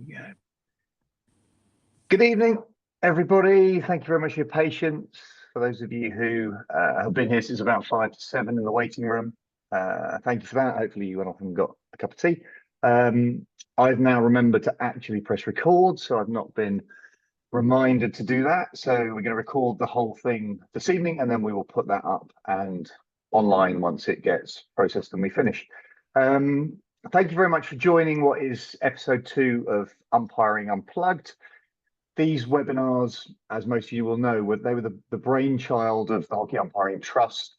Yeah. Good evening, everybody. Thank you very much for your patience. For those of you who have been here since about 5 to 7 in the waiting room, thank you for that. Hopefully you went off and got a cup of tea. I've now remembered to actually press record, so I've not been reminded to do that. So we're going to record the whole thing this evening, and then we will put that up and online once it gets processed and we finish. Thank you very much for joining what is episode 2 of Umpiring Unplugged. These webinars, as most of you will know, they were the brainchild of the Hockey Umpiring Trust.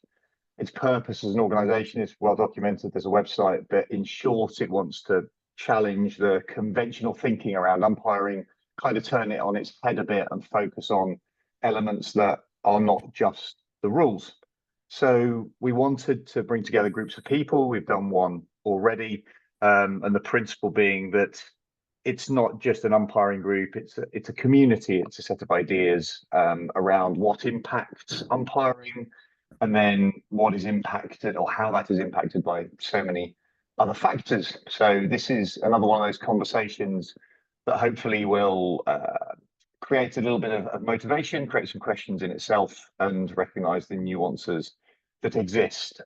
Its purpose as an organisation is well documented. There's a website, but in short, it wants to challenge the conventional thinking around umpiring, kind of turn it on its head a bit and focus on elements that are not just the rules. So we wanted to bring together groups of people. We've done one already, and the principle being that it's not just an umpiring group, it's a community, it's a set of ideas around what impacts umpiring, and then what is impacted or how that is impacted by so many other factors. So this is another one of those conversations that hopefully will create a little bit of motivation, create some questions in itself, and recognise the nuances that exist.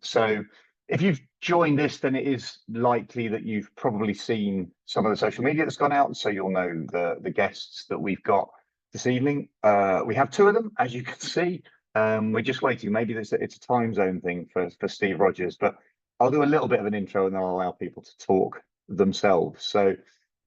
So if you've joined this, then it is likely that you've probably seen some of the social media that's gone out, so you'll know the guests that we've got this evening. We have 2 of them, as you can see. We're just waiting. Maybe it's a time zone thing for Steve Rogers, but I'll do a little bit of an intro and then I'll allow people to talk themselves. So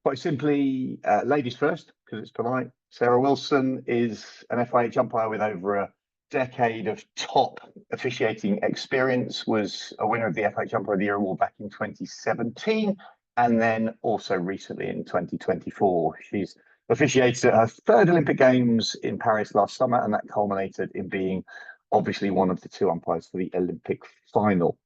quite simply, ladies first, because it's polite. Sarah Wilson is an FIH umpire with over a decade of top officiating experience, was a winner of the FIH Umpire of the Year award back in 2017, and then also recently in 2024. She's officiated at her 3rd Olympic Games in Paris last summer, and that culminated in being obviously one of the 2 umpires for the Olympic final.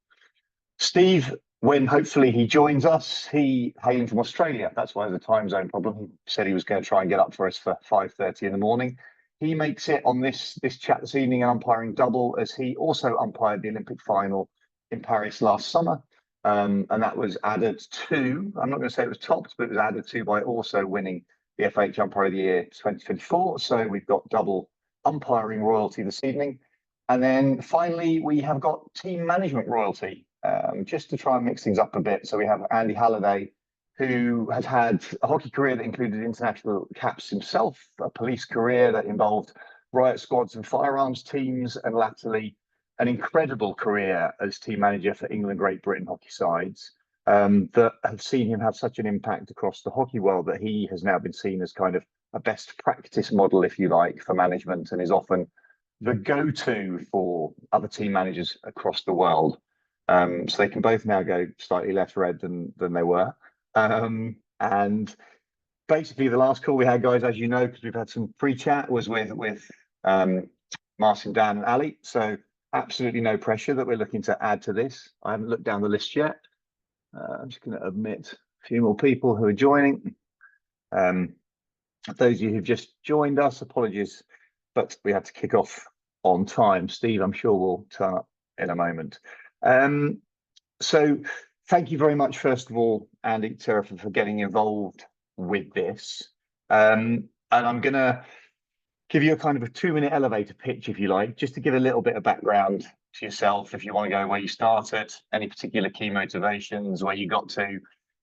Steve, when hopefully he joins us, he hailing from Australia. That's why there's a time zone problem. He said he was going to try and get up for us for 5:30 in the morning. He makes it on this chat this evening, an umpiring double, as he also umpired the Olympic final in Paris last summer. And that was added to, I'm not going to say it was topped, but it was added to by also winning the FIH Umpire of the Year 2024. So we've got double umpiring royalty this evening. And then finally, we have got team management royalty, just to try and mix things up a bit. So we have Andy Halliday, who has had a hockey career that included international caps himself, a police career that involved riot squads and firearms teams, and latterly an incredible career as team manager for England, Great Britain hockey sides, that have seen him have such an impact across the hockey world that he has now been seen as kind of a best practice model, if you like, for management, and is often the go-to for other team managers across the world. So they can both now go slightly less red than they were. And basically the last call we had, guys, as you know, because we've had some pre-chat, was with Martin, Dan and Ali. So absolutely no pressure that we're looking to add to this. I haven't looked down the list yet. I'm just going to admit a few more people who are joining. Those of you who've just joined us, apologies, but we had to kick off on time. Steve, I'm sure will turn up in a moment. So thank you very much, first of all, Andy, Sarah, for getting involved with this. And I'm going to give you a kind of a 2-minute elevator pitch, if you like, just to give a little bit of background to yourself, if you want to go where you started, any particular key motivations, where you got to.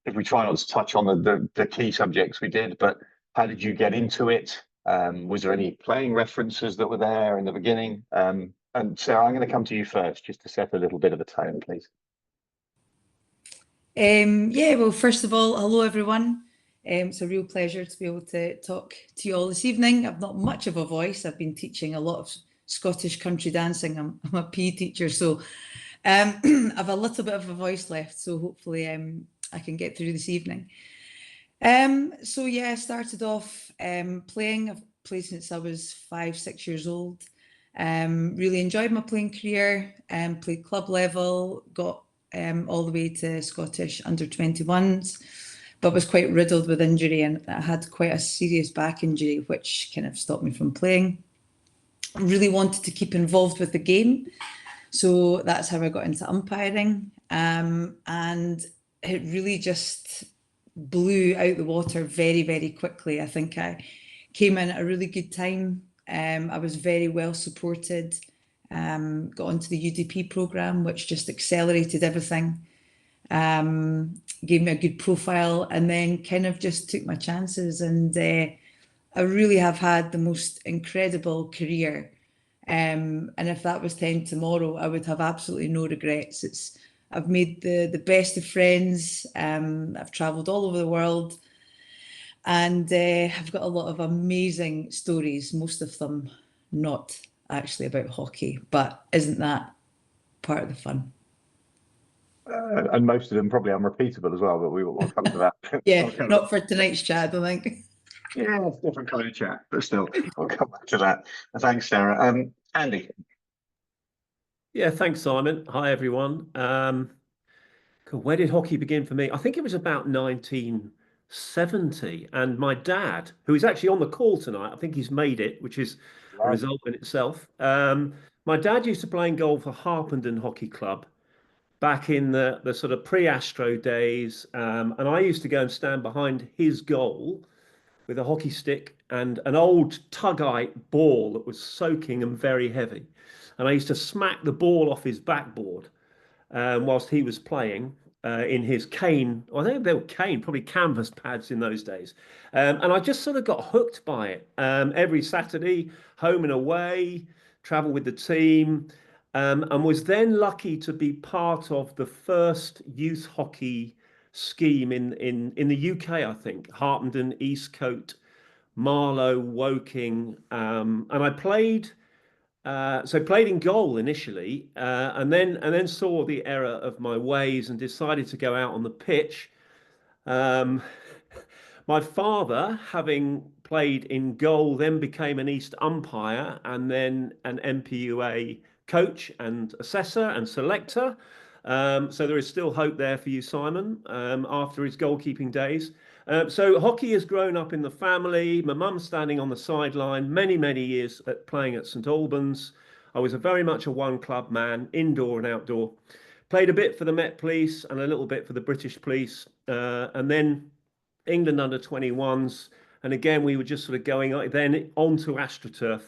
If we try not to touch on the key subjects we did, but how did you get into it? Was there any playing references that were there in the beginning? And Sarah, I'm going to come to you first, just to set a little bit of a tone, please. Yeah, well, first of all, hello everyone. It's a real pleasure to be able to talk to you all this evening. I've not much of a voice. I've been teaching a lot of Scottish country dancing. I'm a PE teacher, so I've a little bit of a voice left. So hopefully I can get through this evening. So yeah, I started off playing. I've played since I was 5-6 years old. Really enjoyed my playing career. Played club level, got all the way to Scottish under-21s, but was quite riddled with injury, and I had quite a serious back injury, which kind of stopped me from playing. Really wanted to keep involved with the game, so that's how I got into umpiring. And it really just blew out the water very, very quickly. I think I came in at a really good time. I was very well supported. Got onto the UDP programme, which just accelerated everything. Gave me a good profile, and then kind of just took my chances. And I really have had the most incredible career. And if that was 10 tomorrow, I would have absolutely no regrets. I've made the best of friends. I've travelled all over the world, and I've got a lot of amazing stories, most of them not actually about hockey, but isn't that part of the fun? And most of them probably unrepeatable as well, but we'll come to that. Yeah, We'll come not for tonight's chat, I think. Yeah, it's a different kind of chat, but still, we'll come back to that. Thanks, Sarah. Andy. Yeah, thanks, Simon. Hi, everyone. Where did hockey begin for me? I think it was about 1970. And my dad, who is actually on the call tonight, I think he's made it, which is a result in itself. My dad used to play in goal for Harpenden Hockey Club back in the sort of pre-Astro days. And I used to go and stand behind his goal with a hockey stick and an old Tugite ball that was soaking and very heavy. And I used to smack the ball off his backboard whilst he was playing in his cane. I think they were cane, probably canvas pads in those days. And I just sort of got hooked by it. Every Saturday, home and away, travel with the team, and was then lucky to be part of the first youth hockey scheme in the UK, I think. Harpenden, Eastcote, Marlow, Woking, and I played. Played in goal initially, and then saw the error of my ways and decided to go out on the pitch. Um, my father, having played in goal, then became an East umpire and then an MPUA coach and assessor and selector. So there is still hope there for you, Simon, after his goalkeeping days. So hockey has grown up in the family. My mum standing on the sideline many, many years playing at St Albans. I was very much a one club man, indoor and outdoor. Played a bit for the Met Police and a little bit for the British Police. And then England under 21s. And again, we were just sort of going then on to AstroTurf.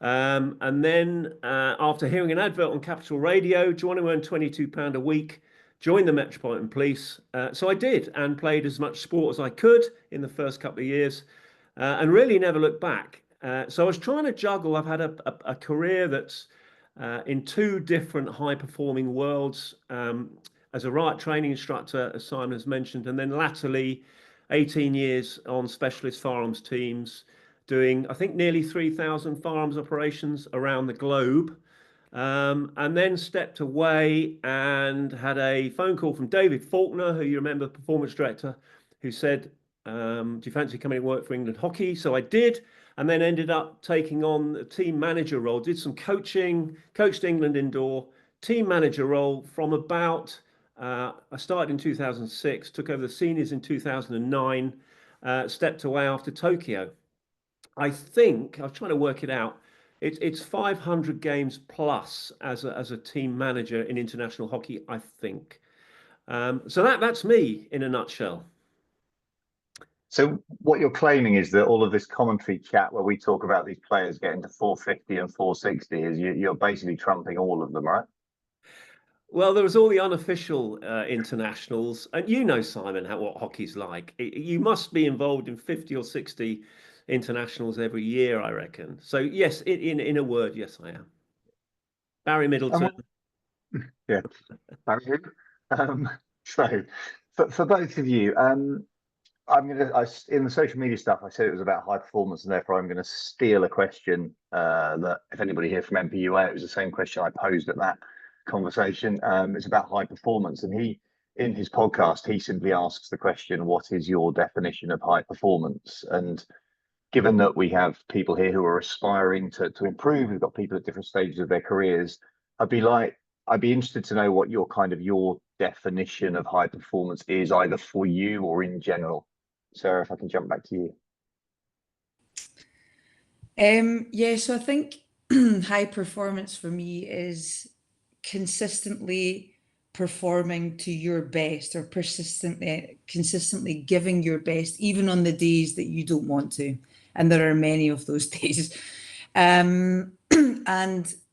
And then after hearing an advert on Capital Radio, do you want to earn £22 a week? Join the Metropolitan Police. So I did and played as much sport as I could in the first couple of years and really never looked back. So I was trying to juggle. I've had a career that's in two different high performing worlds as a riot training instructor, as Simon has mentioned, and then latterly 18 years on specialist firearms teams, doing, I think, nearly 3,000 firearms operations around the globe. And then stepped away and had a phone call from David Faulkner, who you remember, the performance director, who said, do you fancy coming and work for England Hockey? So I did, and then ended up taking on a team manager role, did some coaching, coached England indoor, team manager role from about, I started in 2006, took over the seniors in 2009, stepped away after Tokyo. I think, I was trying to work it out, it's 500 games plus as a team manager in international hockey, I think. So that's me in a nutshell. So what you're claiming is that all of this commentary chat where we talk about these players getting to 450 and 460 is you're basically trumping all of them, right? Well, there was all the unofficial internationals, and you know, Simon, what hockey's like. You must be involved in 50 or 60 internationals every year, I reckon. So yes, in a word, yes, I am. Barry Middleton. Yeah. Barry who? So for both of you, in the social media stuff, I said it was about high performance, and therefore I'm gonna steal a question that if anybody here from MPUA, it was the same question I posed at that conversation. It's about high performance, and in his podcast, he simply asks the question, what is your definition of high performance? And given that we have people here who are aspiring to improve, we've got people at different stages of their careers, I'd be interested to know what your definition of high performance is, either for you or in general. Sarah, if I can jump back to you. Yeah, so I think high performance for me is consistently performing to your best, or consistently giving your best, even on the days that you don't want to. And there are many of those days. And,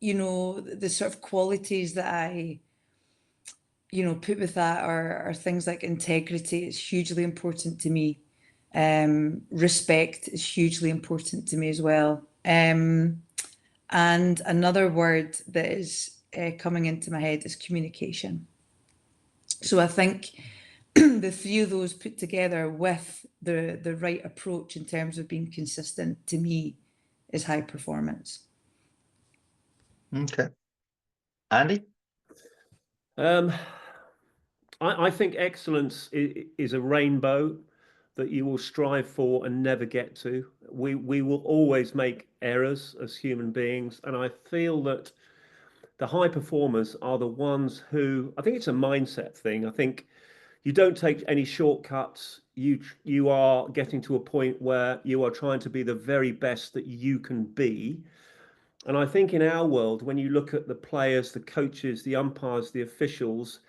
you know, the sort of qualities that I, you know, put with that are things like integrity. It's hugely important to me. Respect is hugely important to me as well. And another word that is coming into my head is communication. So I think the three of those put together with the right approach in terms of being consistent, to me, is high performance. Okay. Andy? I think excellence is a rainbow that you will strive for and never get to. We will always make errors as human beings, and I feel that the high performers are the ones who, I think it's a mindset thing. I think you don't take any shortcuts. You are getting to a point where you are trying to be the very best that you can be. And I think in our world, when you look at the players, the coaches, the umpires, the officials,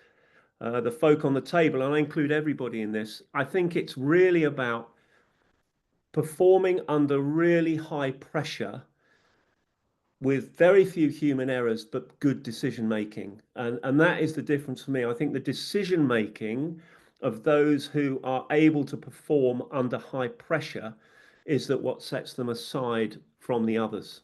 the folk on the table, and I include everybody in this, I think it's really about performing under really high pressure with very few human errors, but good decision making. And that is the difference for me. I think the decision making of those who are able to perform under high pressure is that what sets them aside from the others.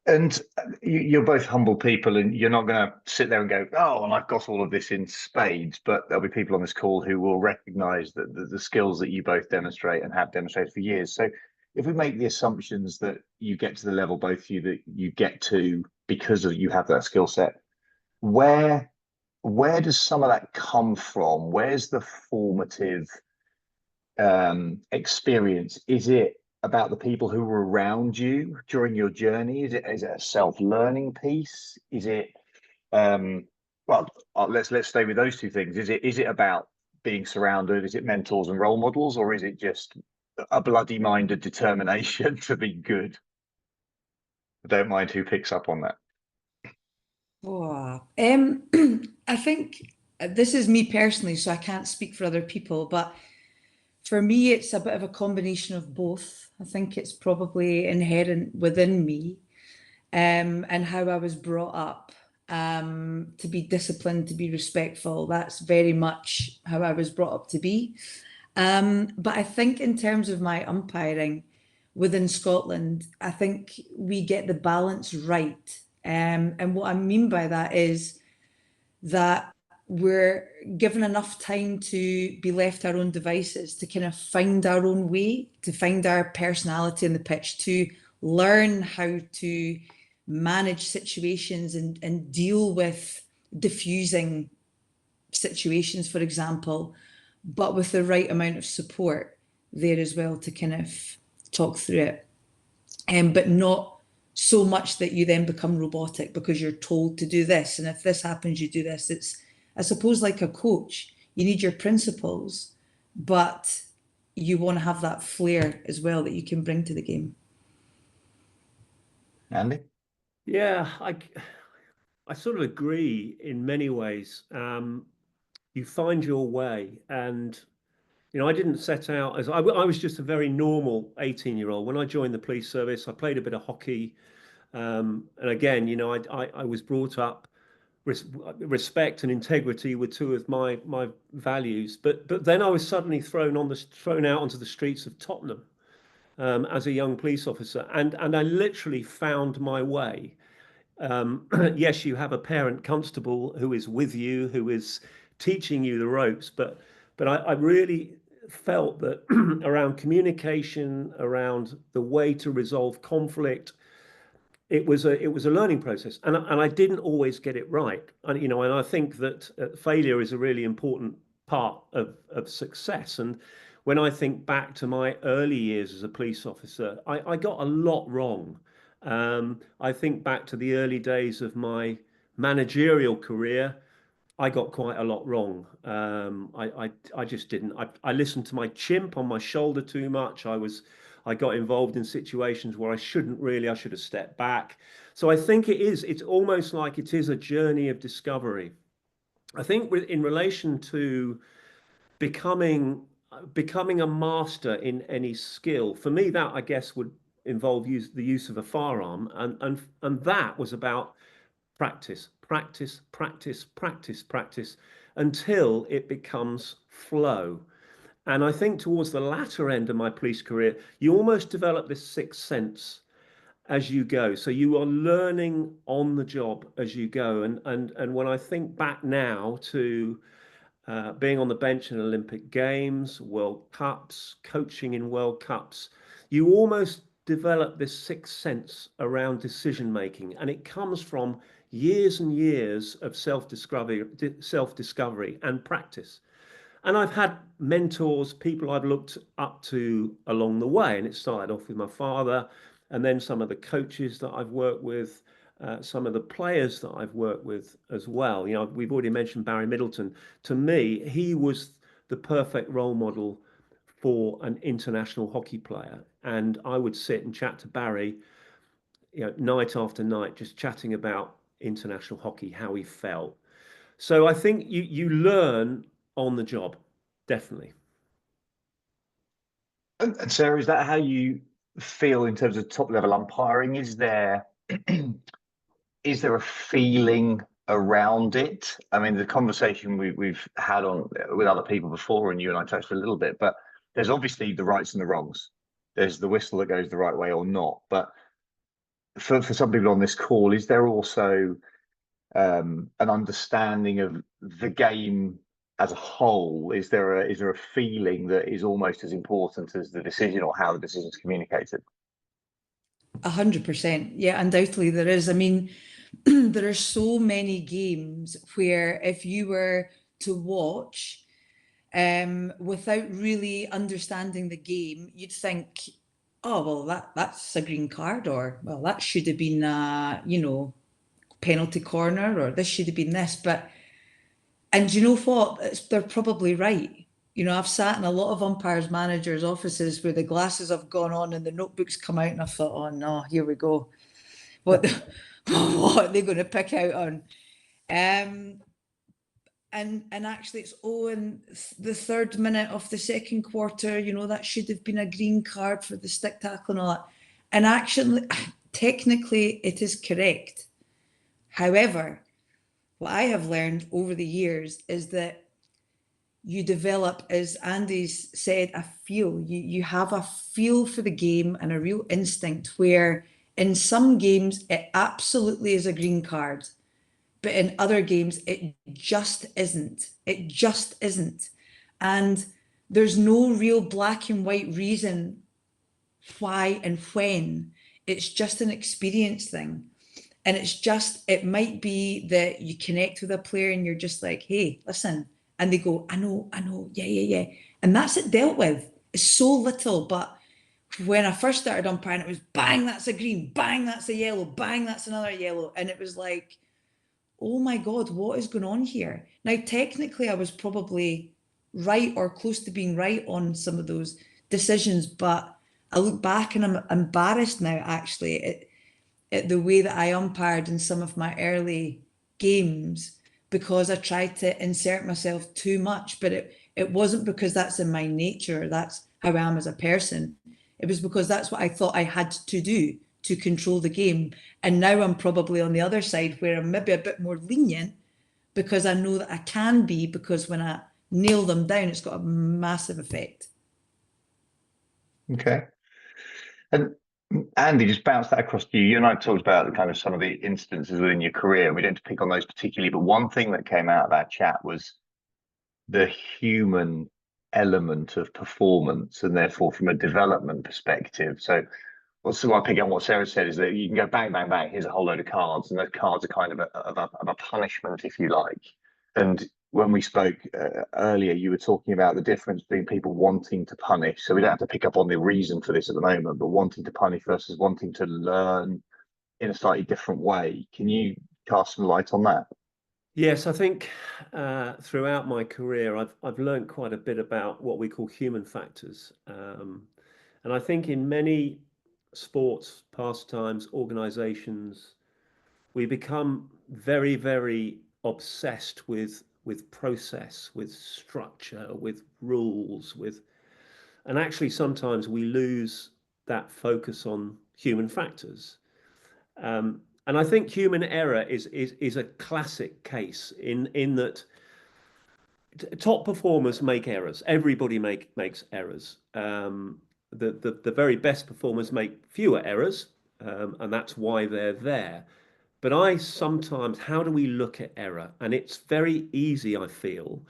And you're both humble people, and you're not going to sit there and go, oh, well, I've got all of this in spades. But there'll be people on this call who will recognize that the skills that you both demonstrate and have demonstrated for years. So if we make the assumptions that you get to the level, both of you, that you get to because of you have that skill set, where does some of that come from? Where's the formative experience? Is it about the people who were around you during your journey? Is it a self-learning piece? Is it let's stay with those two things. Is it about being surrounded? Is it mentors and role models, or is it just a bloody minded determination to be good? I don't mind who picks up on that. Oh, I think this is me personally, so I can't speak for other people, but for me, it's a bit of a combination of both. I think it's probably inherent within me, and how I was brought up, to be disciplined, to be respectful. That's very much how I was brought up to be. But I think in terms of my umpiring within Scotland, I think we get the balance right. And what I mean by that is that we're given enough time to be left our own devices, to kind of find our own way, to find our personality on the pitch, to learn how to manage situations and deal with diffusing situations, for example, but with the right amount of support there as well to kind of talk through it. But not so much that you then become robotic because you're told to do this. And if this happens, you do this. It's, I suppose, like a coach, you need your principles, but you want to have that flair as well that you can bring to the game. Andy? Yeah, I sort of agree in many ways. You find your way, and you know, I didn't set out as I was just a very normal 18-year-old. When I joined the police service, I played a bit of hockey, and again, you know, I was brought up respect and integrity were two of my values. But then I was suddenly thrown out onto the streets of Tottenham as a young police officer, and I literally found my way. Yes, you have a parent constable who is with you, who is teaching you the ropes, but I really felt that around communication, around the way to resolve conflict, it was a learning process, and I didn't always get it right. And you know, and I think that failure is a really important part of success. And when I think back to my early years as a police officer, I got a lot wrong. I think back to the early days of my managerial career. I got quite a lot wrong. I just didn't. I listened to my chimp on my shoulder too much. I got involved in situations where I shouldn't really. I should have stepped back. So I think it's almost like it is a journey of discovery. I think in relation to becoming a master in any skill, for me, that I guess would involve the use of a firearm, and that was about practice, practice, practice, practice, practice, until it becomes flow. And I think towards the latter end of my police career, you almost develop this sixth sense as you go. So you are learning on the job as you go. And when I think back now to being on the bench in Olympic Games, World Cups, coaching in World Cups, you almost develop this sixth sense around decision making, and it comes from years and years of self-discovery and practice. And I've had mentors, people I've looked up to along the way. And it started off with my father, and then some of the coaches that I've worked with, some of the players that I've worked with as well. You know, we've already mentioned Barry Middleton. To me, he was the perfect role model for an international hockey player. And I would sit and chat to Barry, you know, night after night, just chatting about international hockey, how he felt. So I think you learn on the job, definitely. And Sarah, is that how you feel in terms of top level umpiring? Is there is there a feeling around it? I mean, the conversation we've had on with other people before, and you and I touched a little bit, but there's obviously the rights and the wrongs. There's the whistle that goes the right way or not. But for some people on this call, is there also an understanding of the game as a whole? Is there a feeling that is almost as important as the decision or how the decision is communicated? 100%. Yeah, undoubtedly there is. I mean, there are so many games where if you were to watch without really understanding the game, you'd think, oh, well, that's a green card, or, well, that should have been, penalty corner, or this should have been this. And you know what? They're probably right. You know, I've sat in a lot of umpires' managers' offices where the glasses have gone on and the notebooks come out, and I thought, oh no, here we go. What, what are they going to pick out on? And actually it's in the 3rd minute of the 2nd quarter, you know, that should have been a green card for the stick tackle and all that. And actually, technically, it is correct. However, what I have learned over the years is that you develop, as Andy's said, a feel. You have a feel for the game and a real instinct, where in some games it absolutely is a green card, but in other games it just isn't. It just isn't. And there's no real black and white reason why and when. It's just an experience thing. And it's just, it might be that you connect with a player and you're just like, hey, listen. And they go, I know, yeah. And that's it dealt with. It's so little. But when I first started umpiring, it was bang, that's a green, bang, that's a yellow, bang, that's another yellow. And it was like, oh my God, what is going on here? Now, technically, I was probably right or close to being right on some of those decisions. But I look back and I'm embarrassed now, actually, at the way that I umpired in some of my early games, because I tried to insert myself too much. But it wasn't because that's in my nature, that's how I am as a person. It was because that's what I thought I had to do to control the game. And now I'm probably on the other side, where I'm maybe a bit more lenient, because I know that I can be, because when I nail them down, it's got a massive effect. Okay. And Andy, just bounce that across to you. You and I talked about the kind of some of the instances within your career. We didn't pick on those particularly, but one thing that came out of that chat was the human element of performance, and therefore from a development perspective. So I pick up what Sarah said is that you can go bang, bang, bang, here's a whole load of cards, and those cards are kind of a punishment, if you like. And when we spoke earlier, you were talking about the difference between people wanting to punish. So we don't have to pick up on the reason for this at the moment, but wanting to punish versus wanting to learn in a slightly different way. Can you cast some light on that? Yes, I think throughout my career, I've learned quite a bit about what we call human factors, and I think in many sports, pastimes, organisations, we become very, very obsessed with process, with structure, with rules, and actually sometimes we lose that focus on human factors. And I think human error is a classic case in that top performers make errors. Everybody makes errors. The very best performers make fewer errors, and that's why they're there. But I sometimes, how do we look at error? And it's very easy, I feel,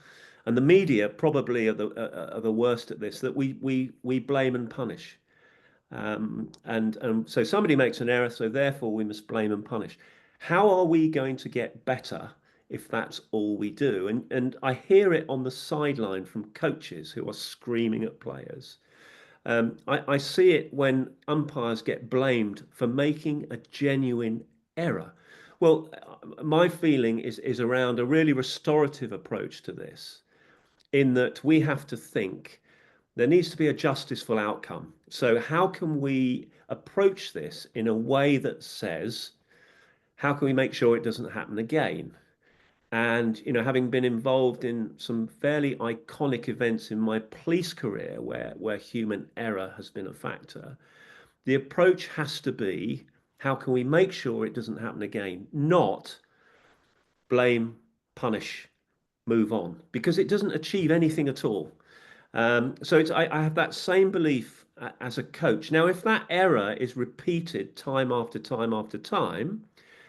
and the media probably are the worst at this, that we blame and punish. And so somebody makes an error, so therefore we must blame and punish. How are we going to get better if that's all we do? And I hear it on the sideline from coaches who are screaming at players. I see it when umpires get blamed for making a genuine error. Well, my feeling is around a really restorative approach to this, in that we have to think there needs to be a justiceful outcome. So how can we approach this in a way that says, how can we make sure it doesn't happen again? And, you know, having been involved in some fairly iconic events in my police career where human error has been a factor, the approach has to be, how can we make sure it doesn't happen again? Not blame, punish, move on, because it doesn't achieve anything at all. So I have that same belief as a coach. Now, if that error is repeated time after time after time,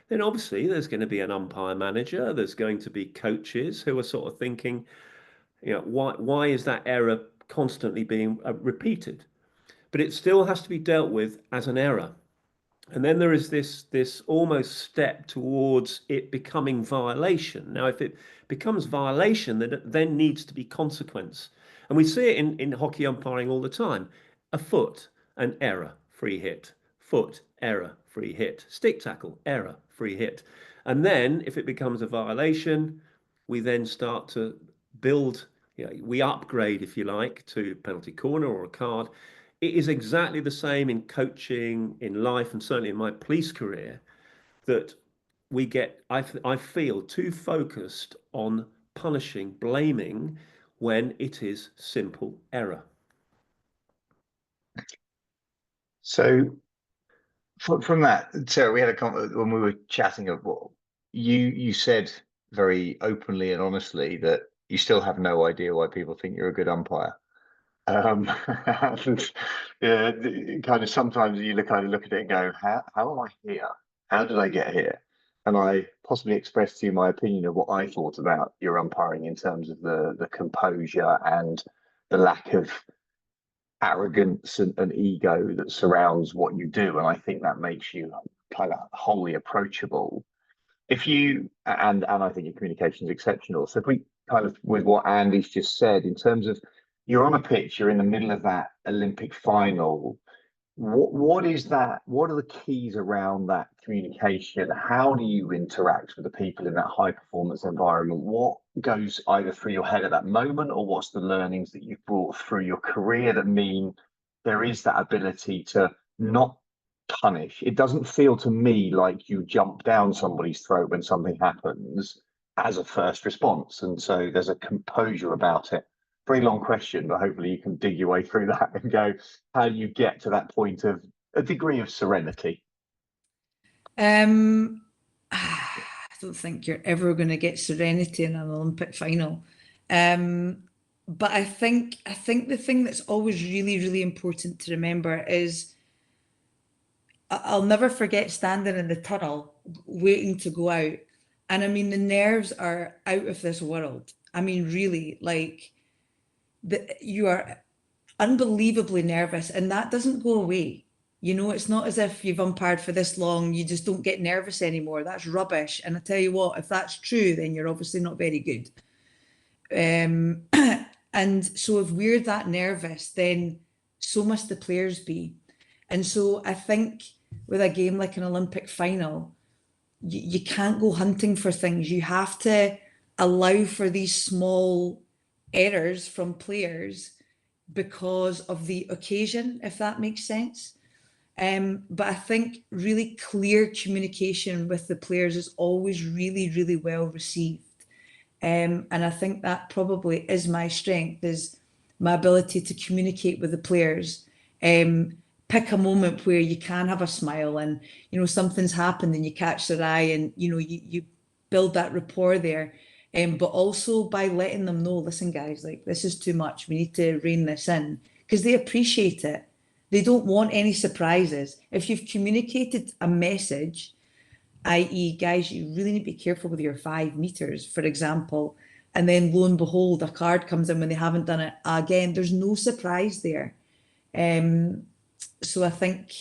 then obviously there's going to be an umpire manager, there's going to be coaches who are sort of thinking, you know, why is that error constantly being repeated? But it still has to be dealt with as an error. And then there is this almost step towards it becoming violation. Now, if it becomes violation, then it then needs to be consequence. And we see it in hockey umpiring all the time. A foot, an error, free hit. Foot, error, free hit. Stick tackle, error, free hit. And then if it becomes a violation, we then start to build, you know, we upgrade, if you like, to penalty corner or a card. It is exactly the same in coaching, in life, and certainly in my police career, that we get, I feel, too focused on punishing, blaming, when it is simple error. So from that, Sarah, we had a comment when we were chatting of what you said very openly and honestly that you still have no idea why people think you're a good umpire. And yeah, kind of sometimes you kind of look at it and go, how am I here? How did I get here? And I possibly expressed to you my opinion of what I thought about your umpiring in terms of the composure and the lack of arrogance and ego that surrounds what you do. And I think that makes you kind of wholly approachable. If you and I think your communication is exceptional. So if we kind of, with what Andy's just said, in terms of you're on a pitch, you're in the middle of that Olympic final. What is that? What are the keys around that communication? How do you interact with the people in that high performance environment? What goes either through your head at that moment, or what's the learnings that you've brought through your career that mean there is that ability to not punish? It doesn't feel to me like you jump down somebody's throat when something happens as a first response. And so there's a composure about it. Very long question, but hopefully you can dig your way through that and go, how do you get to that point of a degree of serenity? I don't think you're ever going to get serenity in an Olympic final. But I think the thing that's always really, really important to remember is I'll never forget standing in the tunnel waiting to go out. And I mean, the nerves are out of this world. I mean, really, like you are unbelievably nervous, and that doesn't go away. You know, it's not as if you've umpired for this long, you just don't get nervous anymore. That's rubbish. And I tell you what, if that's true, then you're obviously not very good. And so if we're that nervous, then so must the players be. And so I think with a game like an Olympic final, you can't go hunting for things. You have to allow for these small errors from players because of the occasion, if that makes sense. But I think really clear communication with the players is always really, really well received. And I think that probably is my strength, is my ability to communicate with the players. Pick a moment where you can have a smile and, something's happened and you catch their eye and, you build that rapport there. But also by letting them know, listen, guys, like this is too much. We need to rein this in, because they appreciate it. They don't want any surprises. If you've communicated a message, i.e., guys, you really need to be careful with your 5 meters, for example, and then lo and behold, a card comes in when they haven't done it again, there's no surprise there. So I think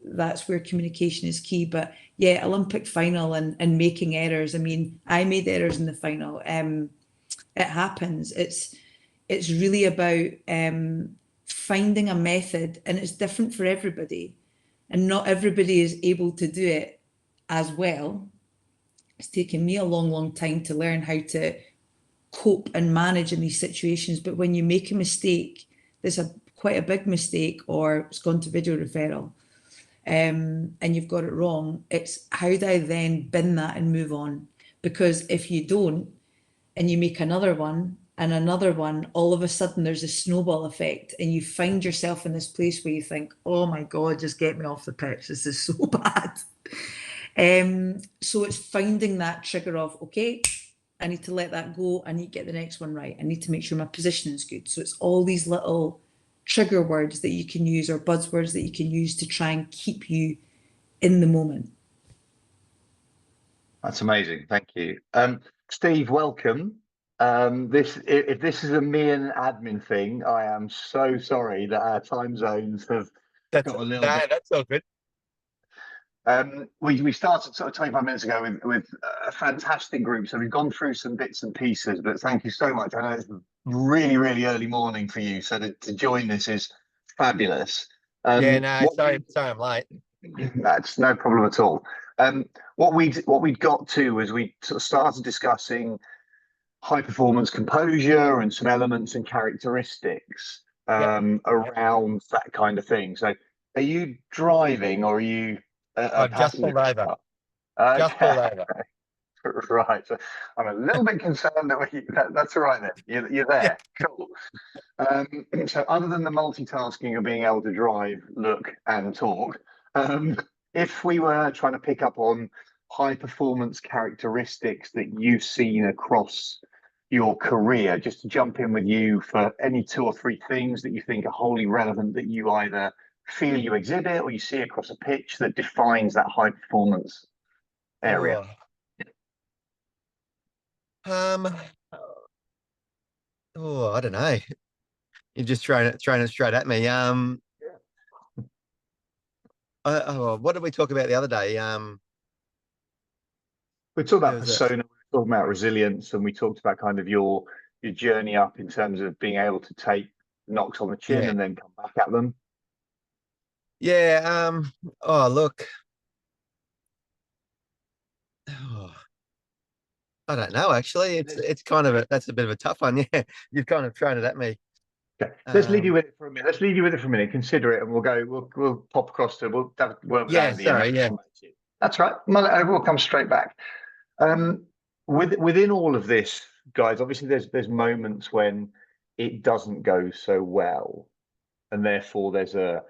that's where communication is key. But yeah, Olympic final and making errors. I mean, I made errors in the final. It happens. It's really about finding a method, and it's different for everybody, and not everybody is able to do it as well. It's taken me a long, long time to learn how to cope and manage in these situations. But when you make a mistake, there's quite a big mistake, or it's gone to video referral, and you've got it wrong, it's how do I then bin that and move on? Because if you don't, and you make another one and another one, all of a sudden there's a snowball effect, and you find yourself in this place where you think, oh my God, just get me off the pitch. This is so bad. So it's finding that trigger of, okay, I need to let that go. I need to get the next one right. I need to make sure my position is good. So it's all these little trigger words that you can use, or buzzwords that you can use to try and keep you in the moment. That's amazing. Thank you. Steve, welcome. If this is a me and admin thing, I am so sorry that our time zones have got a little bit. That's all good. We started sort of 25 minutes ago with a fantastic group, so we've gone through some bits and pieces, but thank you so much. I know it's really, really early morning for you, so to join this is fabulous. Yeah, no, sorry I'm late. That's no problem at all. What we'd got to was we sort of started discussing high performance composure and some elements and characteristics around that kind of thing. So are you driving, or are you I've just pulled over. Just pulled over. Right. So I'm a little bit concerned that's all right then. You're there. Yeah. Cool. So other than the multitasking of being able to drive, look and talk, if we were trying to pick up on high performance characteristics that you've seen across your career, just to jump in with you for any 2 or 3 things that you think are wholly relevant, that you either feel you exhibit or you see across a pitch that defines that high performance area. I don't know. You're just throwing it straight at me. What did we talk about the other day? We talked about persona, we were talking about resilience, and we talked about kind of your journey up in terms of being able to take knocks on the chin and then come back at them. Yeah. Look. I don't know, actually. It's kind of that's a bit of a tough one. Yeah, you've kind of thrown it at me. Okay, let's leave you with it for a minute. Consider it, and we'll pop across to we'll work with Andy. Sorry, yeah. That's right. We'll come straight back. Within all of this, guys, obviously there's moments when it doesn't go so well, and therefore there's a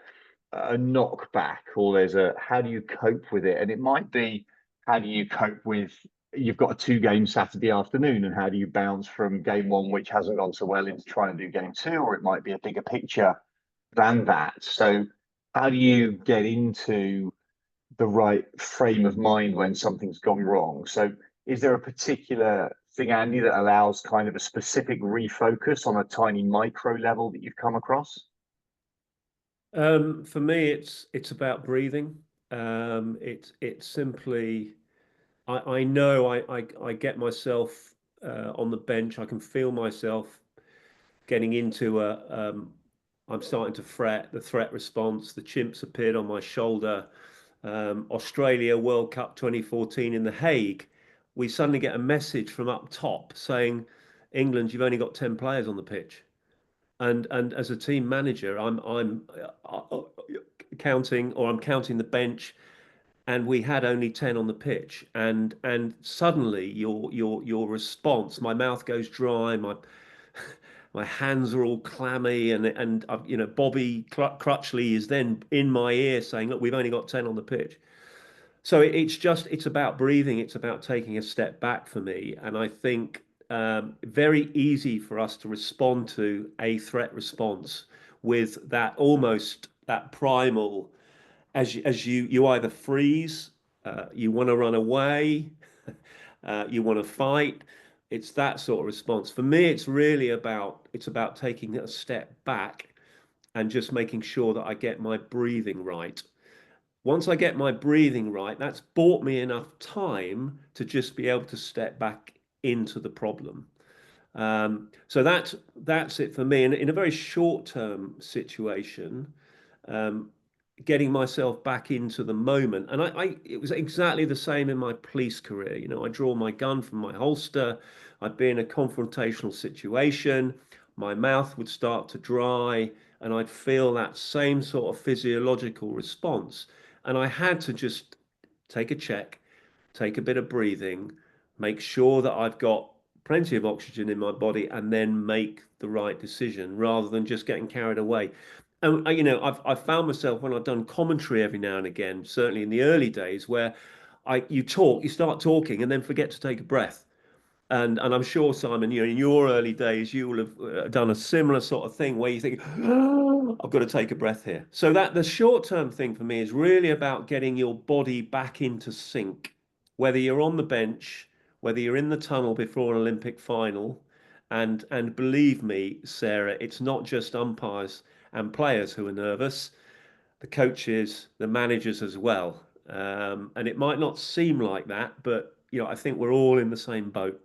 knockback, or there's a how do you cope with it? And it might be, how do you cope with, you've got a 2-game Saturday afternoon, and how do you bounce from game 1, which hasn't gone so well, into trying to do game 2? Or it might be a bigger picture than that. So how do you get into the right frame of mind when something's gone wrong? So is there a particular thing, Andy, that allows kind of a specific refocus on a tiny micro level that you've come across? For me, it's about breathing. It's simply, I know I get myself on the bench. I can feel myself getting into I'm starting to fret. The threat response, the chimps appeared on my shoulder. Australia World Cup 2014 in The Hague, we suddenly get a message from up top saying, England, you've only got 10 players on the pitch. And as a team manager, I'm counting, or I'm counting the bench, and we had only 10 on the pitch, and suddenly your response, my mouth goes dry, my hands are all clammy, and you know, Bobby Crutchley is then in my ear saying, look, we've only got 10 on the pitch. So it's about breathing. It's about taking a step back for me. And I think very easy for us to respond to a threat response with that, almost that primal, as you either freeze, you want to run away, you want to fight. It's that sort of response. For me, it's about taking a step back and just making sure that I get my breathing right. Once I get my breathing right, that's bought me enough time to just be able to step back into the problem. So that's it for me. And in a very short-term situation, getting myself back into the moment. And it was exactly the same in my police career. You know, I draw my gun from my holster. I'd be in a confrontational situation. My mouth would start to dry, and I'd feel that same sort of physiological response. And I had to just take a check, take a bit of breathing, make sure that I've got plenty of oxygen in my body, and then make the right decision rather than just getting carried away. And you know, I've found myself when I've done commentary every now and again, certainly in the early days, where you start talking and then forget to take a breath. And I'm sure, Simon, you know, in your early days, you will have done a similar sort of thing where you think, oh, I've got to take a breath here. So that the short-term thing for me is really about getting your body back into sync, whether you're on the bench, whether you're in the tunnel before an Olympic final. And believe me, Sarah, it's not just umpires and players who are nervous, the coaches, the managers as well. And it might not seem like that, but you know, I think we're all in the same boat.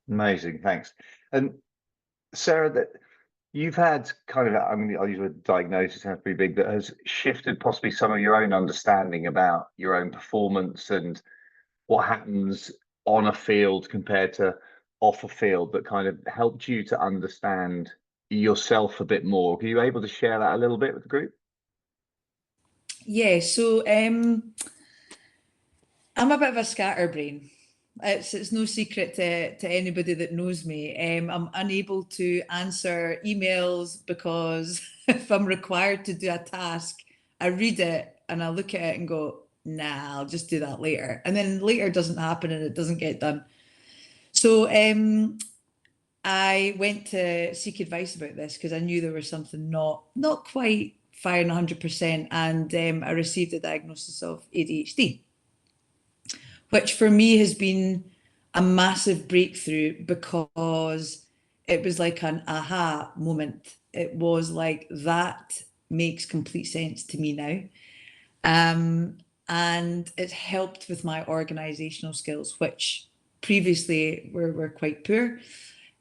Amazing, thanks. And Sarah, that you've had kind of, I mean, I'll use a diagnosis, sounds pretty big, that has shifted possibly some of your own understanding about your own performance and what happens on a field compared to off a field, that kind of helped you to understand yourself a bit more. Are you able to share that a little bit with the group? Yeah, so I'm a bit of a scatterbrain. It's no secret to anybody that knows me. I'm unable to answer emails because if I'm required to do a task, I read it and I look at it and go, nah, I'll just do that later. And then later doesn't happen and it doesn't get done. So I went to seek advice about this because I knew there was something not quite firing 100%, and I received a diagnosis of ADHD, which for me has been a massive breakthrough because it was like an aha moment. It was like, that makes complete sense to me now. And it's helped with my organizational skills, which previously were quite poor.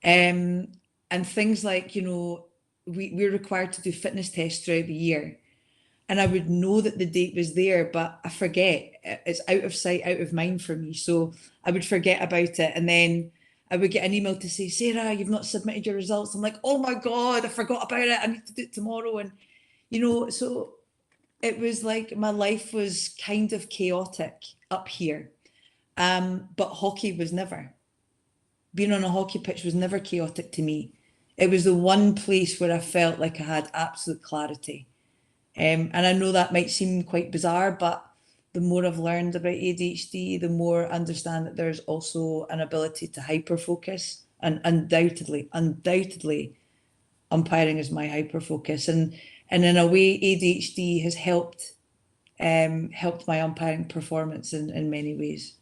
And things like, you know, we're required to do fitness tests throughout the year. And I would know that the date was there, but I forget. It's out of sight, out of mind for me. So I would forget about it. And then I would get an email to say, Sarah, you've not submitted your results. I'm like, oh my God, I forgot about it. I need to do it tomorrow. And, you know, so it was like my life was kind of chaotic up here. But hockey was never. Being on a hockey pitch was never chaotic to me. It was the one place where I felt like I had absolute clarity. And I know that might seem quite bizarre, but the more I've learned about ADHD, the more I understand that there's also an ability to hyper focus. And undoubtedly, umpiring is my hyper focus. And in a way, ADHD has helped my umpiring performance in many ways.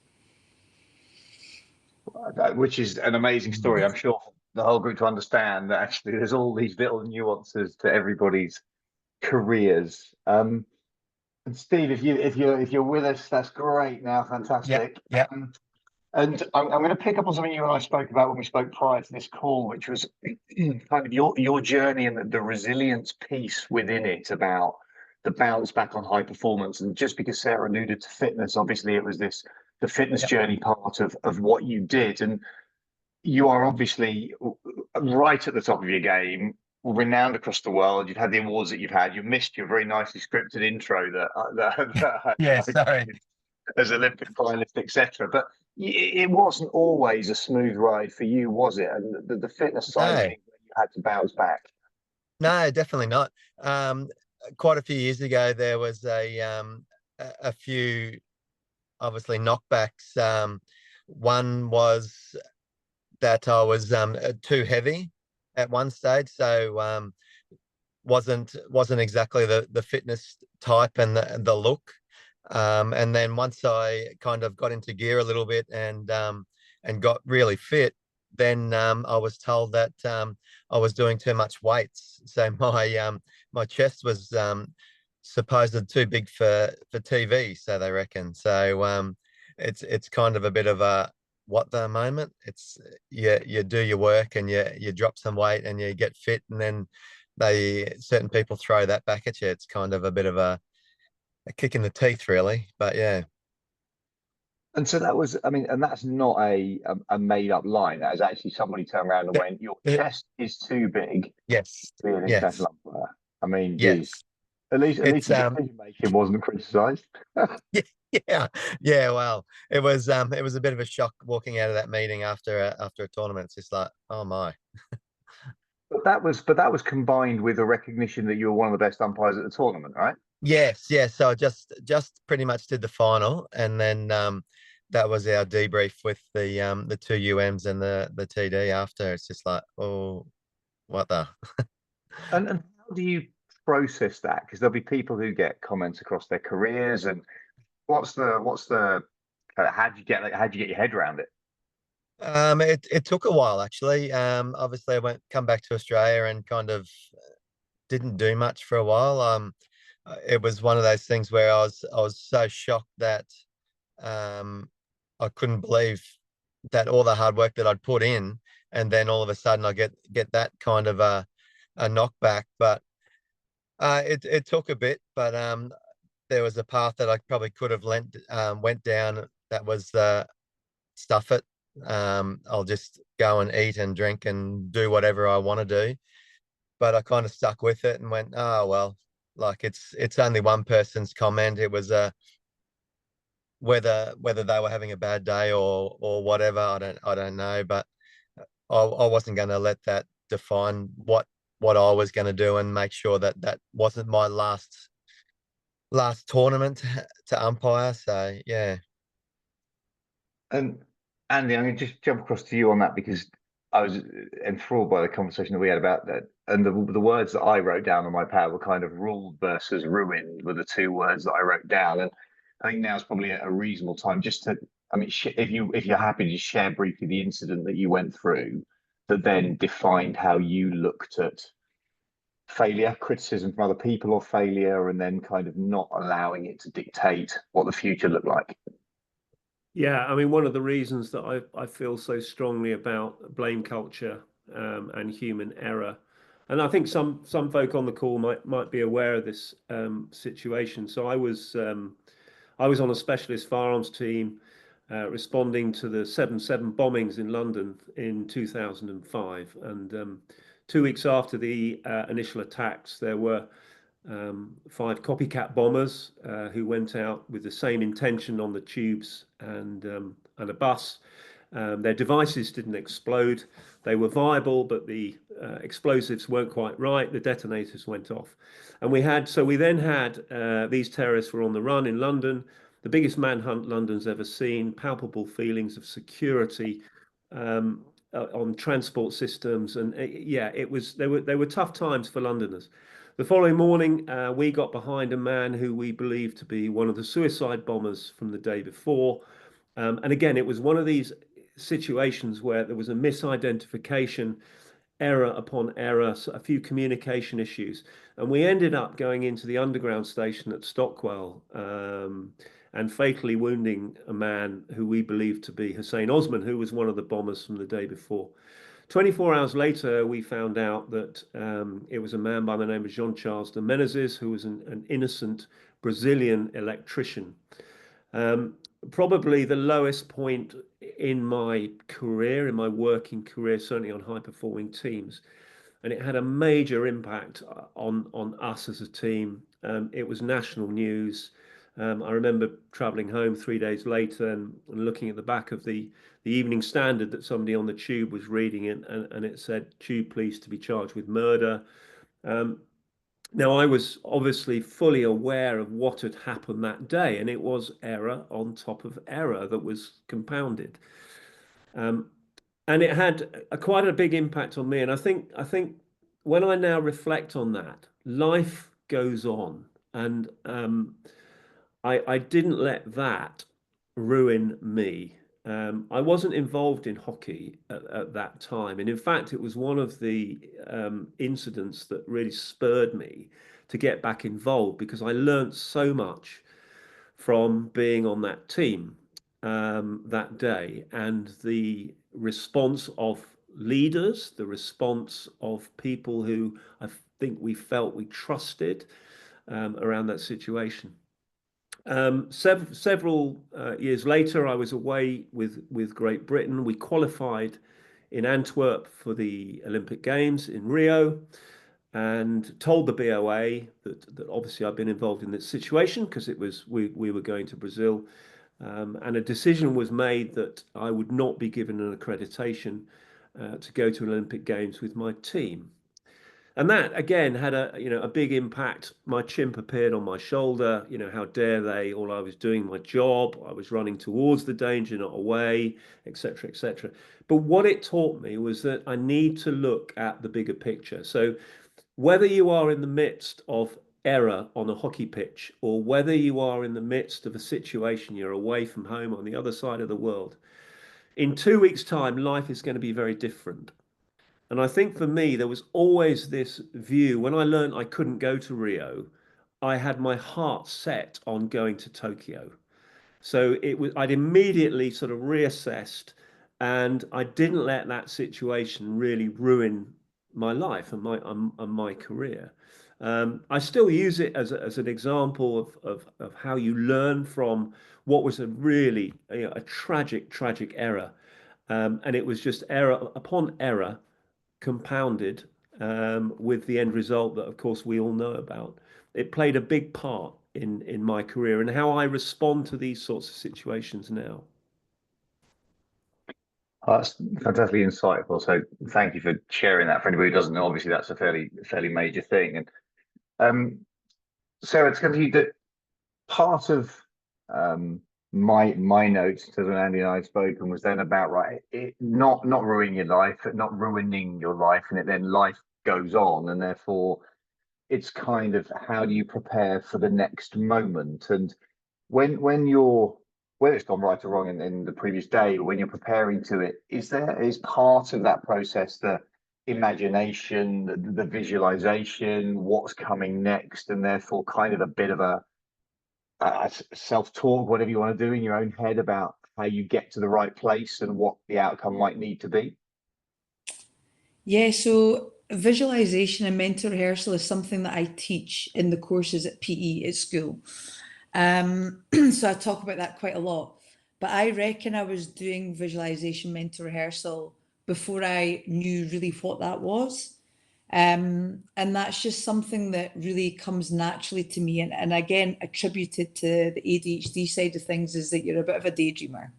Which is an amazing story. I'm sure for the whole group to understand that actually there's all these little nuances to everybody's careers. And Steve, if you're with us, that's great. Now, fantastic. Yeah. And I'm going to pick up on something you and I spoke about when we spoke prior to this call, which was kind of your journey and the resilience piece within it, about the bounce back on high performance. And just because Sarah alluded to fitness, obviously it was the fitness journey part of what you did. And you are obviously right at the top of your game. renowned across the world. You've had the awards that you've had. You missed your very nicely scripted intro that Yeah, I sorry. did as Olympic finalist, etc. But it wasn't always a smooth ride for you, was it? And the fitness side of No, things, you had to bounce back. no, definitely not. Quite a few years ago, there was a few obviously knockbacks. One was that I was too heavy at one stage, so wasn't exactly the fitness type and the look. And then once I kind of got into gear a little bit and got really fit, then I was told that I was doing too much weights. So my chest was supposed too big for TV, so they reckon. So it's kind of a bit of a what the moment. It's you do your work and you drop some weight and you get fit, and then certain people throw that back at you. It's kind of a bit of a kick in the teeth, really. But yeah. And so that was, I mean, and that's not a made up line. That is actually somebody turned around and went, "Your chest is too big Yes. to be an Yes. international umpire." I mean, geez, Yes. at least the It's decision making wasn't criticised. yeah. Yeah. Well, it was a bit of a shock walking out of that meeting after a tournament. It's just like, oh my. But that was combined with a recognition that you were one of the best umpires at the tournament, right? Yes. Yes. So I just pretty much did the final, and then that was our debrief with the two UMs and the TD after. It's just like, oh, what the. And how do you process that? Because there'll be people who get comments across their careers, and what's the how do you get your head around it? It took a while actually. Obviously I come back to Australia and kind of didn't do much for a while. It was one of those things where I was so shocked that um, I couldn't believe that all the hard work that I'd put in, and then all of a sudden I get that kind of a knockback. But it took a bit, but there was a path that I probably could have went down. That was stuff it. I'll just go and eat and drink and do whatever I want to do. But I kind of stuck with it and went, oh well, like it's only one person's comment. It was whether they were having a bad day or whatever. I don't know, but I wasn't going to let that define what I was going to do, and make sure that that wasn't my last tournament to umpire. So yeah. And Andy, I'm going to just jump across to you on that because I was enthralled by the conversation that we had about that. And the words that I wrote down on my pad were kind of ruled versus ruined were the two words that I wrote down. And I think now is probably a reasonable time just to, I mean, if you're happy to share briefly the incident that you went through that then defined how you looked at failure, criticism from other people or failure, and then kind of not allowing it to dictate what the future looked like. Yeah, I mean, one of the reasons that I feel so strongly about blame culture and human error, and I think some folk on the call might be aware of this situation. So I was on a specialist firearms team responding to the 7/7 bombings in London in 2005, and 2 weeks after the initial attacks, there were 5 copycat bombers who went out with the same intention on the tubes and a bus. Their devices didn't explode. They were viable, but the explosives weren't quite right. The detonators went off. And we then had these terrorists were on the run in London, the biggest manhunt London's ever seen, palpable feelings of security on transport systems. And yeah, they were tough times for Londoners. The following morning, we got behind a man who we believed to be one of the suicide bombers from the day before. And again, it was one of these situations where there was a misidentification, error upon error, a few communication issues. And we ended up going into the underground station at Stockwell and fatally wounding a man who we believed to be Hussein Osman, who was one of the bombers from the day before. 24 hours later, we found out that it was a man by the name of Jean-Charles de Menezes, who was an innocent Brazilian electrician. Probably the lowest point in my career, in my working career, certainly on high-performing teams. and it had a major impact on us as a team. It was national news. I remember travelling home 3 days later and looking at the back of the Evening Standard that somebody on the tube was reading it, and it said, "Tube police to be charged with murder." Now, I was obviously fully aware of what had happened that day, and it was error on top of error that was compounded. And it had quite a big impact on me. And I think when I now reflect on that, life goes on, and I didn't let that ruin me. I wasn't involved in hockey at that time, and in fact, it was one of the incidents that really spurred me to get back involved, because I learned so much from being on that team that day, and the response of leaders, the response of people who I think we felt we trusted around that situation. Several years later, I was away with Great Britain. We qualified in Antwerp for the Olympic Games in Rio, and told the BOA that obviously I'd been involved in this situation, because it was we were going to Brazil, and a decision was made that I would not be given an accreditation to go to an Olympic Games with my team. And that again had a big impact. My chimp appeared on my shoulder. How dare they? All I was doing my job. I was running towards the danger, not away, etc., etc. But what it taught me was that I need to look at the bigger picture. So whether you are in the midst of error on a hockey pitch, or whether you are in the midst of a situation, you're away from home on the other side of the world, in 2 weeks' time, life is going to be very different. And I think for me, there was always this view. When I learned I couldn't go to Rio, I had my heart set on going to Tokyo. So I'd immediately sort of reassessed, and I didn't let that situation really ruin my life and my career. I still use it as an example of how you learn from what was a really a tragic error, and it was just error upon error compounded with the end result that, of course, we all know about. It played a big part in my career and how I respond to these sorts of situations now. That's fantastically insightful. So thank you for sharing that. For anybody who doesn't know, obviously that's a fairly major thing. And Sarah, it's going to be that part of my notes to when Andy and I had spoken was then about not ruining your life, and then life goes on, and therefore it's kind of how do you prepare for the next moment. And when you're, whether it's gone right or wrong in the previous day, or when you're preparing to it, is part of that process the imagination, the visualization, what's coming next, and therefore kind of a bit of a self-talk, whatever you want to do in your own head about how you get to the right place and what the outcome might need to be? Yeah, so visualization and mental rehearsal is something that I teach in the courses at PE at school. So I talk about that quite a lot. But I reckon I was doing visualization, mental rehearsal before I knew really what that was. And that's just something that really comes naturally to me. And again, attributed to the ADHD side of things, is that you're a bit of a daydreamer.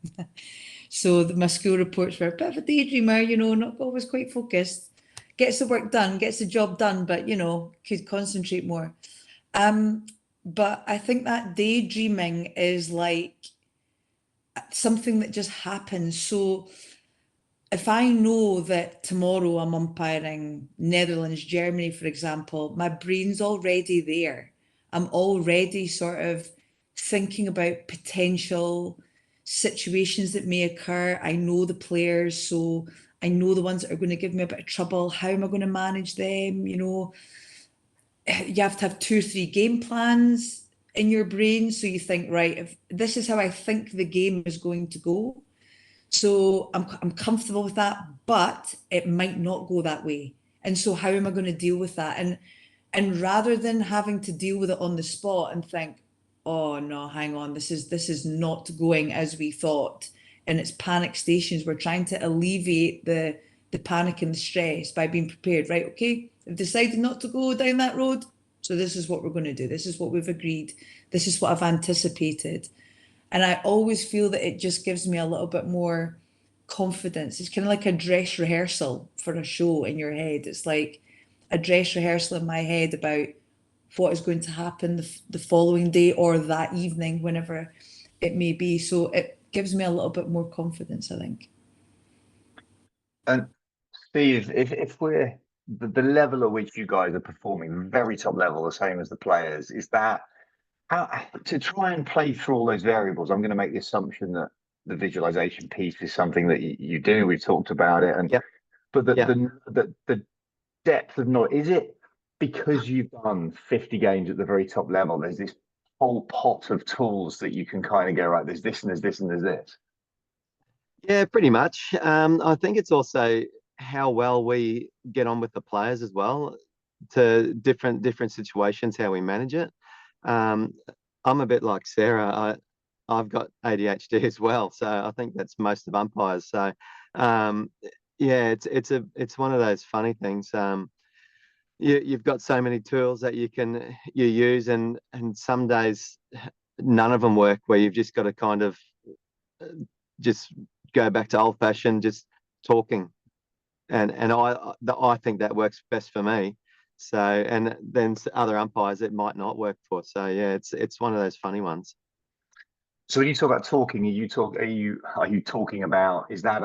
So my school reports were a bit of a daydreamer, not always quite focused, gets the work done, gets the job done, but, could concentrate more. But I think that daydreaming is like something that just happens. So if I know that tomorrow I'm umpiring Netherlands, Germany, for example, my brain's already there. I'm already sort of thinking about potential situations that may occur. I know the players, so I know the ones that are going to give me a bit of trouble. How am I going to manage them? You have to have 2 or 3 game plans in your brain. So you think, right, if this is how I think the game is going to go, so I'm comfortable with that, but it might not go that way. And so how am I going to deal with that? And rather than having to deal with it on the spot and think, oh no, hang on, this is not going as we thought, and it's panic stations, we're trying to alleviate the the panic and the stress by being prepared. Right, okay, I've decided not to go down that road, so this is what we're going to do. This is what we've agreed. This is what I've anticipated. And I always feel that it just gives me a little bit more confidence. It's kind of like a dress rehearsal for a show in your head. It's like a dress rehearsal in my head about what is going to happen the following day or that evening, whenever it may be. So it gives me a little bit more confidence, I think. And Steve, if we're the level at which you guys are performing, very top level, the same as the players, is that how to try and play through all those variables? I'm going to make the assumption that the visualization piece is something that you do. We've talked about it, and but the depth of knowledge, is it because you've done 50 games at the very top level? There's this whole pot of tools that you can kind of go, right, there's this and there's this and there's this. Yeah, pretty much. I think it's also how well we get on with the players as well, to different situations, how we manage it. I'm a bit like Sarah. I've got ADHD as well, so I think that's most of umpires. So yeah, it's one of those funny things. You've got so many tools that you use, and some days none of them work, where you've just got to kind of just go back to old fashioned, just talking, and I think that works best for me. So, and then other umpires it might not work for. So yeah, it's one of those funny ones. So when you talk about talking, are you talking about, is that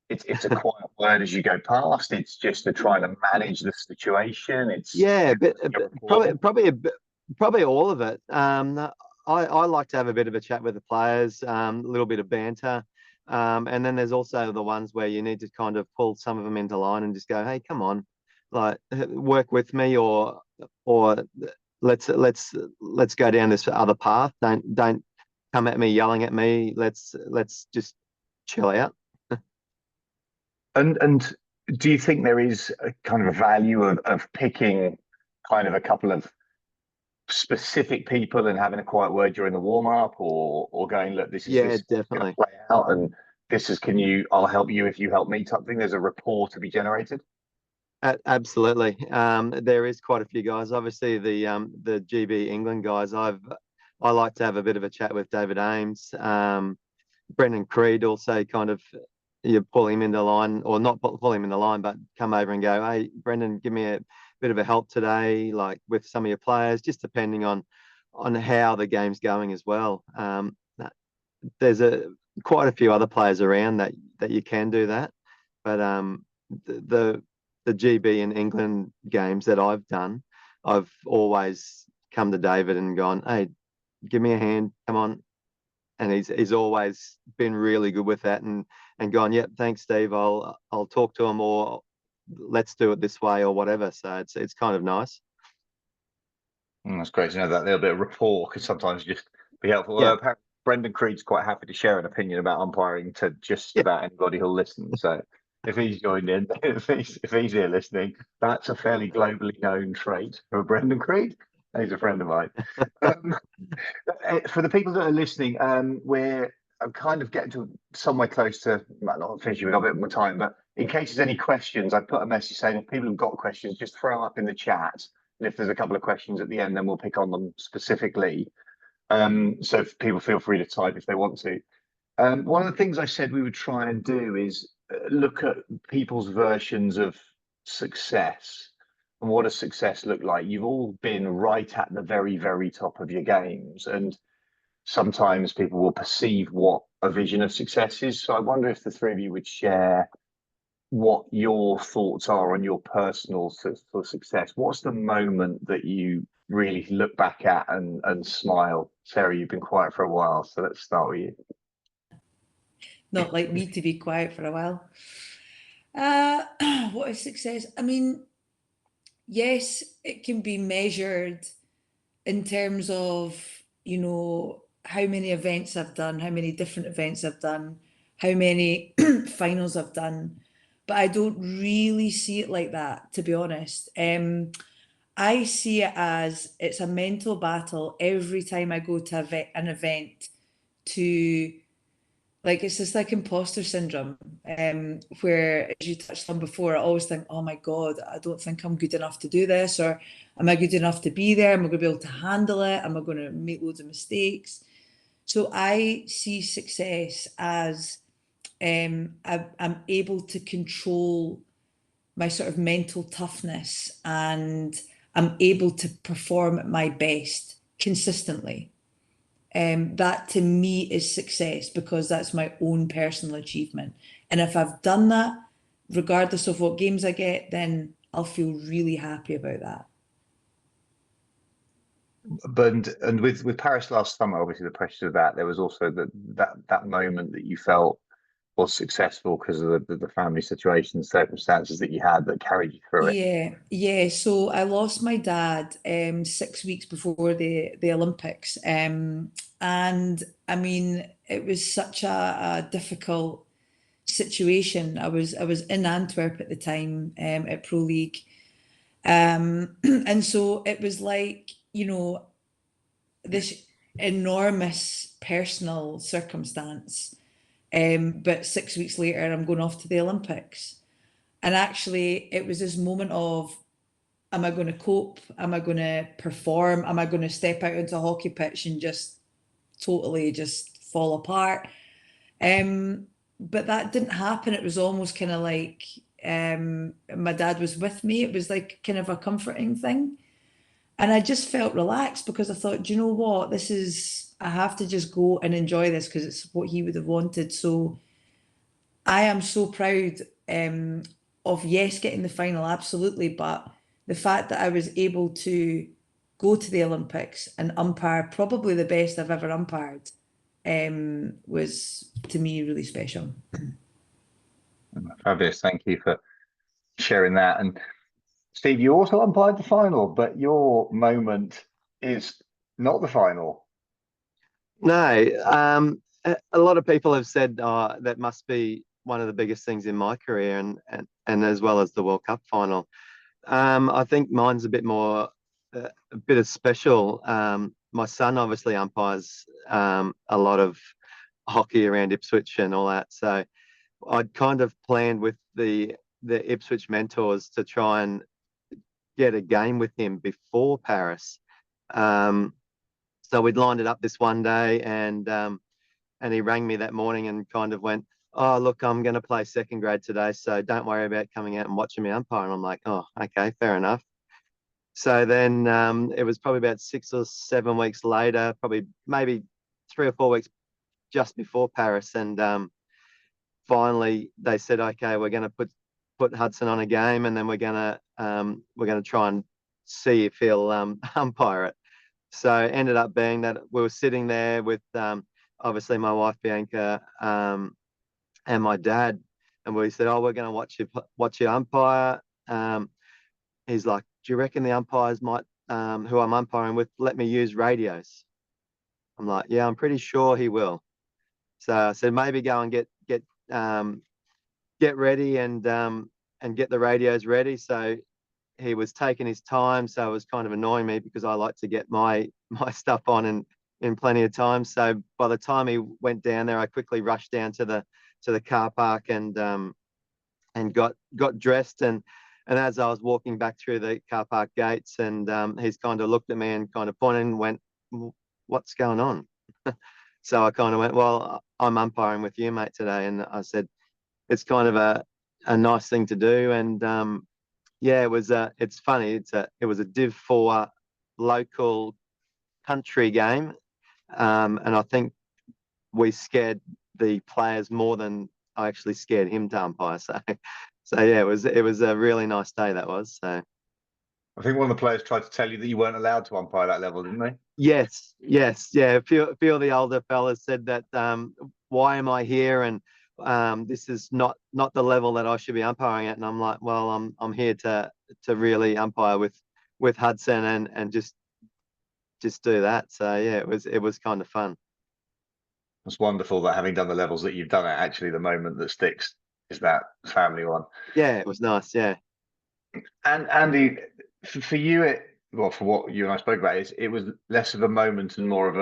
it's a quiet word as you go past? It's just to try to manage the situation. It's but probably all of it. I like to have a bit of a chat with the players, a little bit of banter. And then there's also the ones where you need to kind of pull some of them into line and just go, hey, come on, like work with me, or let's go down this other path. Don't come at me yelling at me. Let's just chill out. And do you think there is a kind of a value of picking kind of a couple of specific people and having a quiet word during the warm up, or going, look, this is definitely play out, and this is, I'll help you if you help me type thing? There's a rapport to be generated. Absolutely. There is quite a few guys. Obviously, the GB England guys. I like to have a bit of a chat with David Ames, Brendan Creed. Also, kind of you pull him into line, or not pull him in the line, but come over and go, hey, Brendan, give me a bit of a help today, like with some of your players, just depending on how the game's going as well. There's quite a few other players around that you can do that, but the GB and England games that I've done, I've always come to David and gone, hey, give me a hand, come on. And he's always been really good with that, and gone, yep, thanks, Steve. I'll talk to him, or let's do it this way, or whatever. So it's kind of nice. That's great to know that little bit of rapport can sometimes just be helpful. Yeah. Brendan Creed's quite happy to share an opinion about umpiring to just about anybody who'll listen. So if he's joined in, if he's here listening, that's a fairly globally known trait for Brendan Creed. He's a friend of mine. For the people that are listening, we're kind of getting to somewhere close to, not finishing, we've got a bit more time, but in case there's any questions, I put a message saying if people have got questions, just throw them up in the chat. And if there's a couple of questions at the end, then we'll pick on them specifically. So if people feel free to type if they want to. One of the things I said we would try and do is look at people's versions of success. And what does success look like? You've all been right at the very, very top of your games, and sometimes people will perceive what a vision of success is. So I wonder if the three of you would share what your thoughts are on your personal for success. What's the moment that you really look back at and smile? Sarah, you've been quiet for a while, so let's start with you. Not like me to be quiet for a while. What is success? I mean, yes, it can be measured in terms of, how many events I've done, how many different events I've done, how many finals I've done. But I don't really see it like that, to be honest. I see it as it's a mental battle every time I go to an event, to, like, it's just like imposter syndrome. where, as you touched on before, I always think, oh my God, I don't think I'm good enough to do this, or am I good enough to be there? Am I going to be able to handle it? Am I going to make loads of mistakes? So I see success as I'm able to control my sort of mental toughness, and I'm able to perform at my best consistently. That to me is success, because that's my own personal achievement. And if I've done that, regardless of what games I get, then I'll feel really happy about that. But and with Paris last summer, obviously the pressure of that, there was also that moment that you felt was successful because of the family situation, circumstances that you had that carried you through it. Yeah. So I lost my dad 6 weeks before the Olympics, and I mean it was such a difficult situation. I was in Antwerp at the time, at Pro League, and so it was like, you know, this enormous personal circumstance. But 6 weeks later, I'm going off to the Olympics. And actually, it was this moment of, am I going to cope? Am I going to perform? Am I going to step out into a hockey pitch and just totally just fall apart? But that didn't happen. It was almost kind of like, my dad was with me. It was like kind of a comforting thing. And I just felt relaxed, because I thought, do you know what? I have to just go and enjoy this, because it's what he would have wanted. So I am so proud, of, yes, getting the final, absolutely, but the fact that I was able to go to the Olympics and umpire probably the best I've ever umpired, was to me really special. Fabulous. Thank you for sharing that. And Steve, you also umpired the final, but your moment is not the final. No, a lot of people have said that must be one of the biggest things in my career, and as well as the World Cup final. I think mine's a bit more, a bit of special. My son obviously umpires a lot of hockey around Ipswich and all that, so I'd kind of planned with the Ipswich mentors to try and get a game with him before Paris. So we'd lined it up this one day, and he rang me that morning and kind of went, "Oh, look, I'm going to play second grade today, so don't worry about coming out and watching me umpire." And I'm like, "Oh, okay, fair enough." So then it was probably about 6 or 7 weeks later, probably maybe 3 or 4 weeks just before Paris, and finally they said, "Okay, we're going to put Hudson on a game, and then we're going to try and see if he'll umpire it." So it ended up being that we were sitting there with obviously my wife Bianca and my dad, and we said, "Oh, we're going to watch you umpire." He's like, "Do you reckon the umpires might, who I'm umpiring with, let me use radios?" I'm like, "Yeah, I'm pretty sure he will." So I said, "Maybe go and get ready and get the radios ready." So he was taking his time, so it was kind of annoying me, because I like to get my stuff on in plenty of time. So by the time he went down there, I quickly rushed down to the car park and got dressed, and as I was walking back through the car park gates, and he's kind of looked at me and kind of pointed and went, "What's going on?" So I kind of went, "Well, I'm umpiring with you, mate, today." And I said, "It's kind of a nice thing to do." And yeah, it's funny. It was a Div 4 local country game, and I think we scared the players more than I actually scared him to umpire. So yeah, it was a really nice day, that was. So I think one of the players tried to tell you that you weren't allowed to umpire that level, didn't they? yes, yeah. A few of the older fellas said that, "Why am I here?" And this is not the level that I should be umpiring at. And I'm like, "Well, I'm here to really umpire with Hudson and just do that." So yeah, it was kind of fun. It's wonderful that, having done the levels that you've done, it actually the moment that sticks is that family one. Yeah, it was nice. Yeah. And Andy, for you, for what you and I spoke about, it was less of a moment and more of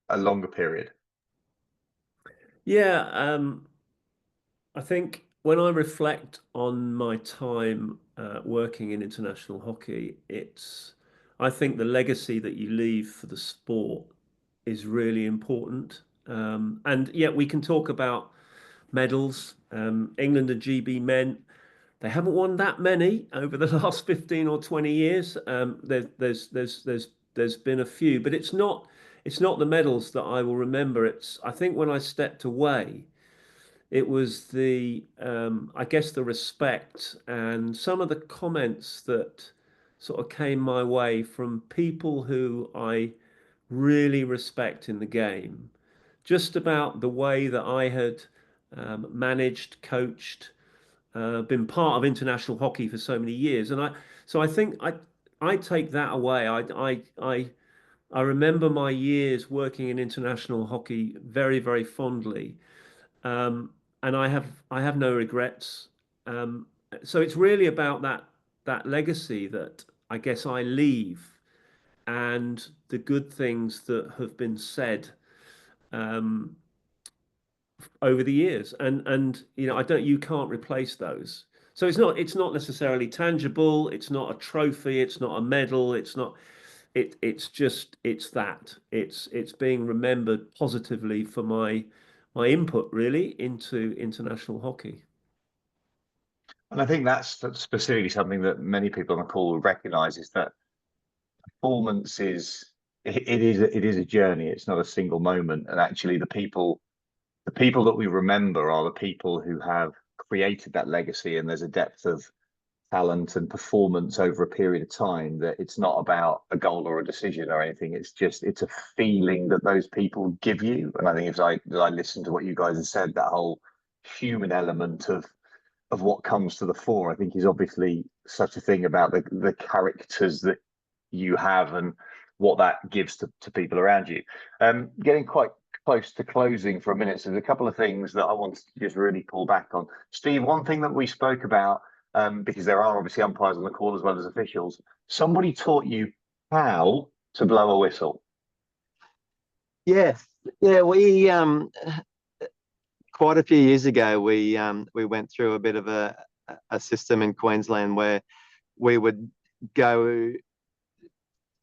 a longer period. Yeah, I think when I reflect on my time working in international hockey, I think the legacy that you leave for the sport is really important. And yet we can talk about medals. England and GB men, they haven't won that many over the last 15 or 20 years. There's been a few, but it's not the medals that I will remember. I think when I stepped away, it was I guess the respect and some of the comments that sort of came my way from people who I really respect in the game, just about the way that I had managed, coached, been part of international hockey for so many years, and I think I take that away. I remember my years working in international hockey very, very fondly, um, and I have no regrets. Um, so it's really about that legacy that I guess I leave, and the good things that have been said um, over the years, and you can't replace those. So it's not necessarily tangible. It's not a trophy. It's not a medal. It's being remembered positively for my input really into international hockey. And I think that's specifically something that many people on the call will recognise, is that performance it is a journey. It's not a single moment, and actually the people that we remember are the people who have created that legacy, and there's a depth of talent and performance over a period of time, that it's not about a goal or a decision or anything. It's a feeling that those people give you. And I think as I listen to what you guys have said, that whole human element of what comes to the fore, I think, is obviously such a thing about the characters that you have and what that gives to people around you. Getting quite close to closing for a minute, so there's a couple of things that I wanted to just really pull back on. Steve, one thing that we spoke about, because there are obviously umpires on the call as well as officials, somebody taught you how to blow a whistle. Yes, yeah, we quite a few years ago we went through a bit of a system in Queensland where we would go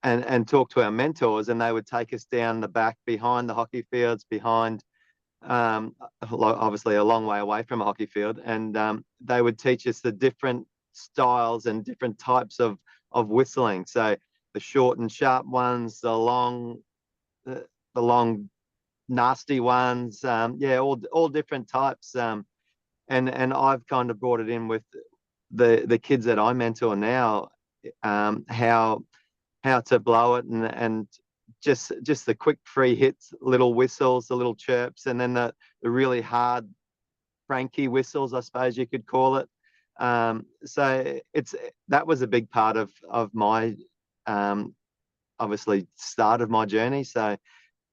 and talk to our mentors, and they would take us down the back behind the hockey fields, behind obviously a long way away from a hockey field, and they would teach us the different styles and different types of whistling. So the short and sharp ones, the long nasty ones, all different types. And I've kind of brought it in with the kids that I mentor now, how to blow it, and just the quick free hits, little whistles, the little chirps, and then the really hard cranky whistles, I suppose you could call it. So that was a big part of my obviously start of my journey. So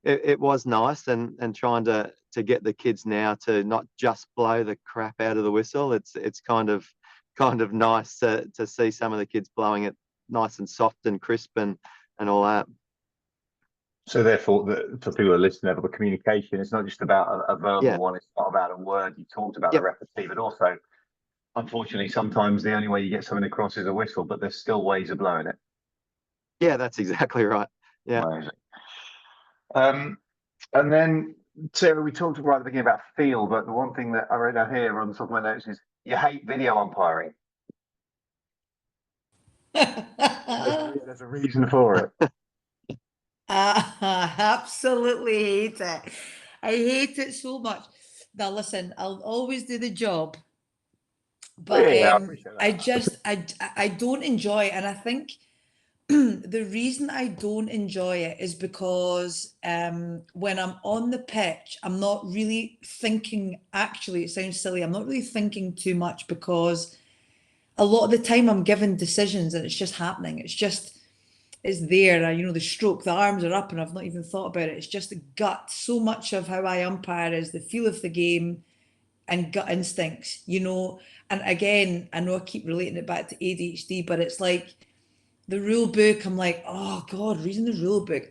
it was nice, and trying to get the kids now to not just blow the crap out of the whistle. It's kind of nice to see some of the kids blowing it nice and soft and crisp and all that. So therefore, for people who are listening, the communication, it's not just about a verbal one. It's not about a word. You talked about the repartee, but also, unfortunately, sometimes the only way you get something across is a whistle, but there's still ways of blowing it. Yeah, that's exactly right. Yeah. Amazing. And then, Sarah, we talked right at the beginning about feel, but the one thing that I wrote down here on the top of my notes is you hate video umpiring. There's a reason for it. I absolutely hate it. I hate it so much. Now, listen, I'll always do the job, but I appreciate that. I don't enjoy it, and I think the reason I don't enjoy it is because when I'm on the pitch, I'm not really thinking. Actually, it sounds silly. I'm not really thinking too much, because a lot of the time I'm given decisions and it's just happening. It's there. The stroke, the arms are up, and I've not even thought about it. It's just the gut. So much of how I umpire is the feel of the game and gut instincts, And again, I know I keep relating it back to ADHD, but it's like the rule book. I'm like, oh God, reading the rule book,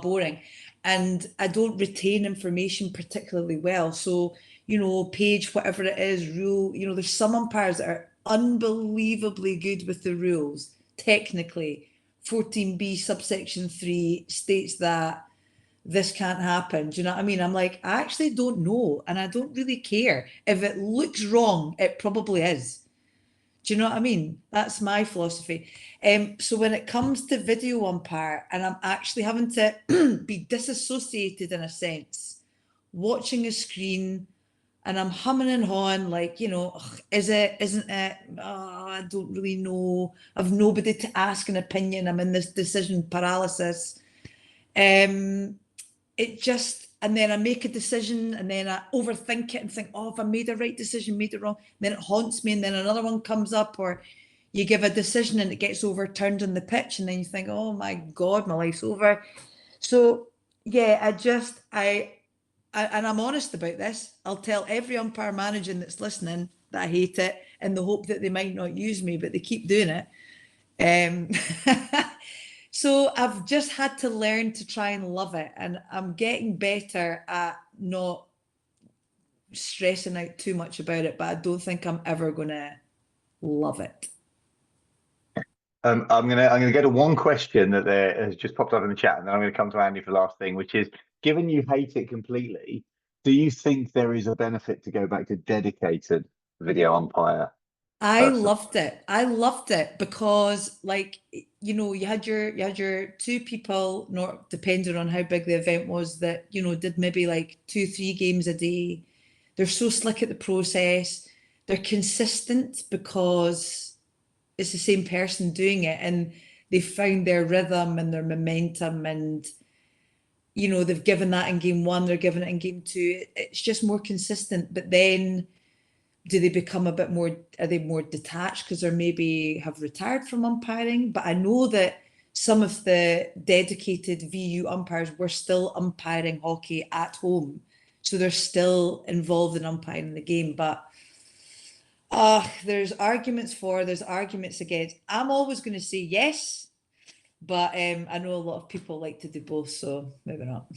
boring. And I don't retain information particularly well. So page, whatever it is, rule. There's some umpires that are unbelievably good with the rules. Technically, 14B subsection 3 states that this can't happen. Do you know what I mean? I'm like, I actually don't know, and I don't really care. If it looks wrong, it probably is. Do you know what I mean? That's my philosophy. So when it comes to video umpire, and I'm actually having to be disassociated in a sense, watching a screen, and I'm humming and hawing like, "Ugh, is it, isn't it? Oh, I don't really know. I've nobody to ask an opinion. I'm in this decision paralysis. And then I make a decision, and then I overthink it and think, oh, if I made a right decision, made it wrong, then it haunts me, and then another one comes up, or you give a decision and it gets overturned on the pitch, and then you think, oh my God, my life's over. So yeah, and I'm honest about this. I'll tell every umpire managing that's listening that I hate it, in the hope that they might not use me, but they keep doing it. So I've just had to learn to try and love it, and I'm getting better at not stressing out too much about it, but I don't think I'm ever gonna love it. I'm gonna go to one question that there has just popped up in the chat, and then I'm gonna come to Andy for the last thing, which is, given you hate it completely, do you think there is a benefit to go back to dedicated video umpire? I Person. loved it. I loved it because, you had your two people, not depending on how big the event was, that did maybe like 2-3 games a day. They're so slick at the process. They're consistent because it's the same person doing it, and they found their rhythm and their momentum, and they've given that in game 1, they're giving it in game 2. It's just more consistent. But then, do they become a bit more, are they more detached because they maybe have retired from umpiring? But I know that some of the dedicated VU umpires were still umpiring hockey at home, so they're still involved in umpiring the game. But there's arguments for, there's arguments against. I'm always going to say yes, but I know a lot of people like to do both, so maybe not.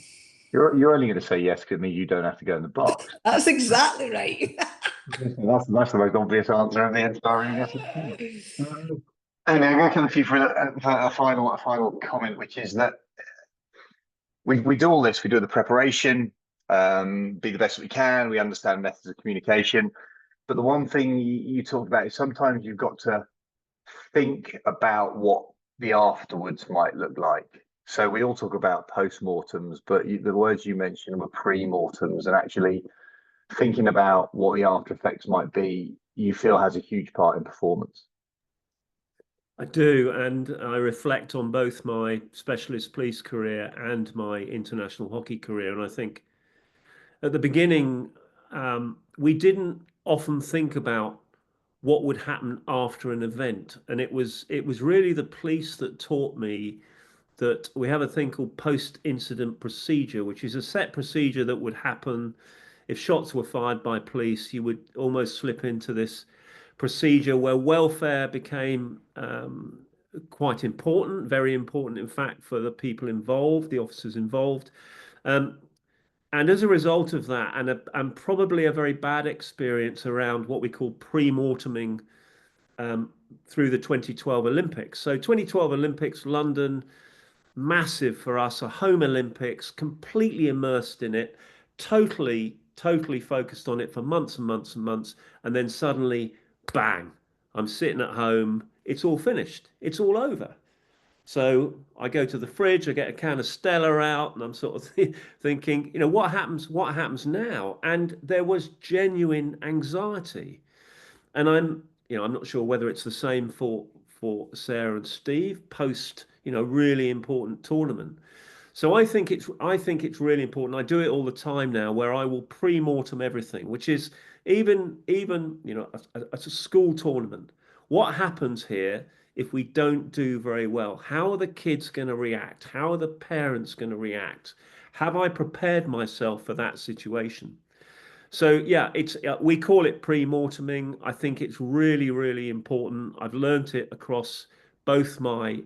You're only going to say yes because you don't have to go in the box. That's exactly right. That's the most obvious answer in the entire yes. And I'm going to come to you for a final comment, which is that we do all this. We do the preparation, be the best that we can. We understand methods of communication, but the one thing you talked about is sometimes you've got to think about what the afterwards might look like. So we all talk about post-mortems, but the words you mentioned were pre-mortems, and actually thinking about what the after effects might be, you feel has a huge part in performance. I do, and I reflect on both my specialist police career and my international hockey career. And I think at the beginning, we didn't often think about what would happen after an event. And it was really the police that taught me that we have a thing called post-incident procedure, which is a set procedure that would happen if shots were fired by police. You would almost slip into this procedure where welfare became quite important, very important, in fact, for the people involved, the officers involved. And as a result of that, and probably a very bad experience around what we call pre-morteming through the 2012 Olympics. So 2012 Olympics, London, massive for us, a home Olympics, completely immersed in it, totally focused on it for months and months and months. And then suddenly, bang, I'm sitting at home. It's all finished. It's all over. So I go to the fridge, I get a can of Stella out, and I'm sort of thinking, what happens now? And there was genuine anxiety. And I'm not sure whether it's the same for Sarah and Steve post, really important tournament. So I think it's really important. I do it all the time now, where I will pre-mortem everything, which is even at a school tournament. What happens here if we don't do very well? How are the kids going to react? How are the parents going to react? Have I prepared myself for that situation? So yeah, we call it pre-morteming. I think it's really, really important. I've learned it across both my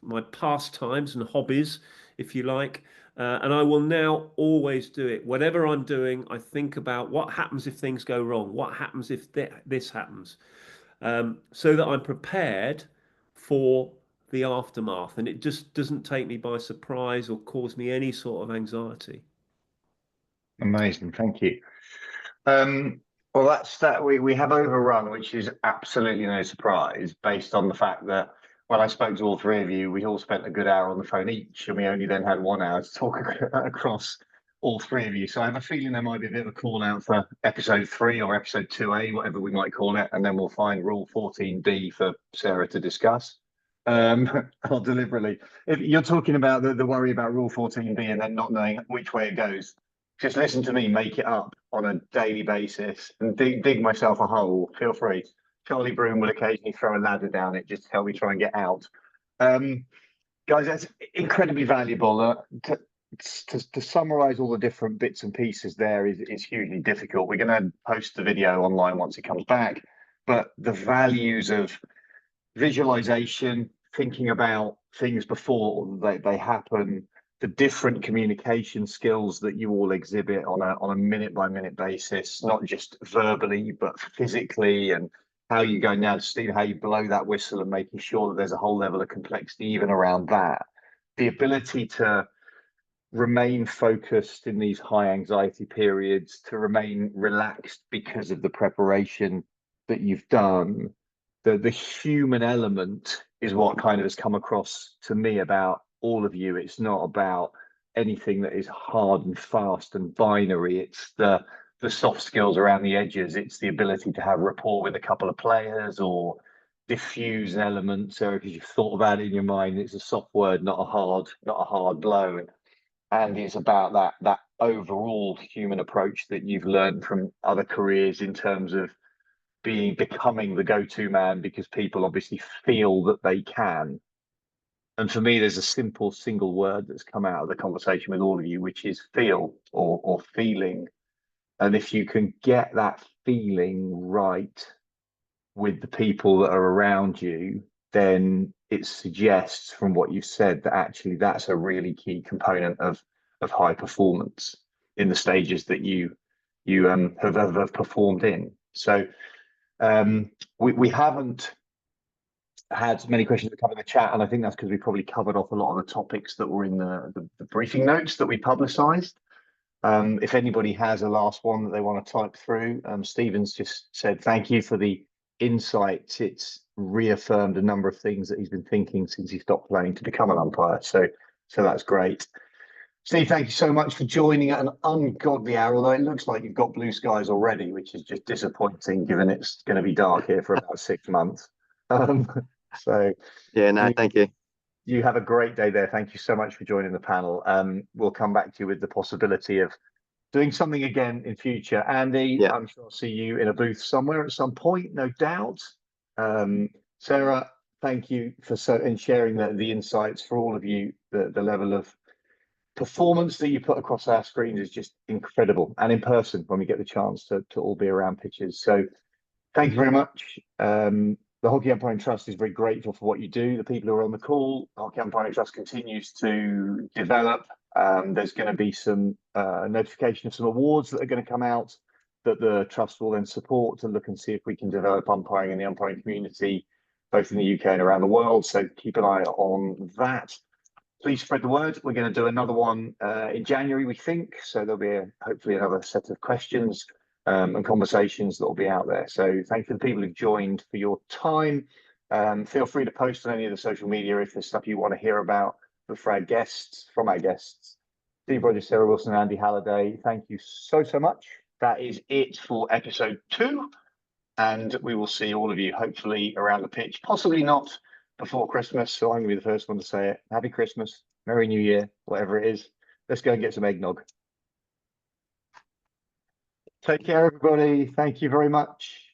my pastimes and hobbies, if you like, And I will now always do it. Whatever I'm doing, I think about what happens if things go wrong, what happens if this happens, so that I'm prepared for the aftermath, and it just doesn't take me by surprise or cause me any sort of anxiety. Amazing, thank you. Well, that's that. We have overrun, which is absolutely no surprise, based on the fact that when I spoke to all three of you, we all spent a good hour on the phone each, and we only then had 1 hour to talk across all three of you. So I have a feeling there might be a bit of a call out for episode 3 or episode 2A, whatever we might call it, and then we'll find rule 14B for Sarah to discuss. I'll deliberately, if you're talking about the worry about rule 14B and then not knowing which way it goes, just listen to me make it up on a daily basis and dig myself a hole. Feel free. Charlie Broom will occasionally throw a ladder down it just to help me try and get out. Guys, that's incredibly valuable. To summarize all the different bits and pieces there is hugely difficult. We're going to post the video online once it comes back, but the values of visualization, thinking about things before they happen, the different communication skills that you all exhibit on a minute by minute basis, not just verbally but physically, and how you go down to steam, how you blow that whistle, and making sure that there's a whole level of complexity even around that. The ability to remain focused in these high anxiety periods, to remain relaxed because of the preparation that you've done. The human element is what kind of has come across to me about all of you. It's not about anything that is hard and fast and binary. It's the soft skills around the edges. It's the ability to have rapport with a couple of players or diffuse an element. So because you've thought about it in your mind, it's a soft word, not a hard blow. And it's about that overall human approach that you've learned from other careers in terms of becoming the go-to man because people obviously feel that they can. And for me, there's a simple single word that's come out of the conversation with all of you, which is feel or feeling. And if you can get that feeling right with the people that are around you, then it suggests from what you've said that actually that's a really key component of high performance in the stages that you have performed in. So we haven't had many questions that come in the chat, and I think that's because we probably covered off a lot of the topics that were in the briefing notes that we publicised. If anybody has a last one that they want to type through, Stephen's just said thank you for the insights. It's reaffirmed a number of things that he's been thinking since he stopped playing to become an umpire. So that's great. Steve, thank you so much for joining at an ungodly hour, although it looks like you've got blue skies already, which is just disappointing given it's going to be dark here for about 6 months. So yeah, no, thank you. You have a great day there. Thank you so much for joining the panel. We'll come back to you with the possibility of doing something again in future. Andy, yeah. I'm sure I'll see you in a booth somewhere at some point, no doubt. Sarah, thank you for sharing the insights for all of you. The level of performance that you put across our screens is just incredible, and in person when we get the chance to all be around pitches. So thank you very much. The Hockey Umpiring Trust is very grateful for what you do. The people who are on the call, the Hockey Umpiring Trust continues to develop. There's going to be some notification of some awards that are going to come out that the Trust will then support to look and see if we can develop umpiring in the umpiring community, both in the UK and around the world. So keep an eye on that. Please spread the word. We're going to do another one in January, we think. So there'll be hopefully another set of questions and conversations that will be out there. So thank you to the people who've joined for your time. Feel free to post on any of the social media if there's stuff you want to hear about for our guests, from our guests. Steve Rogers, Sarah Wilson, and Andy Halliday, thank you so much. That is it for episode 2. And we will see all of you hopefully around the pitch, possibly not before Christmas. So I'm going to be the first one to say it. Happy Christmas, Merry New Year, whatever it is. Let's go and get some eggnog. Take care, everybody. Thank you very much.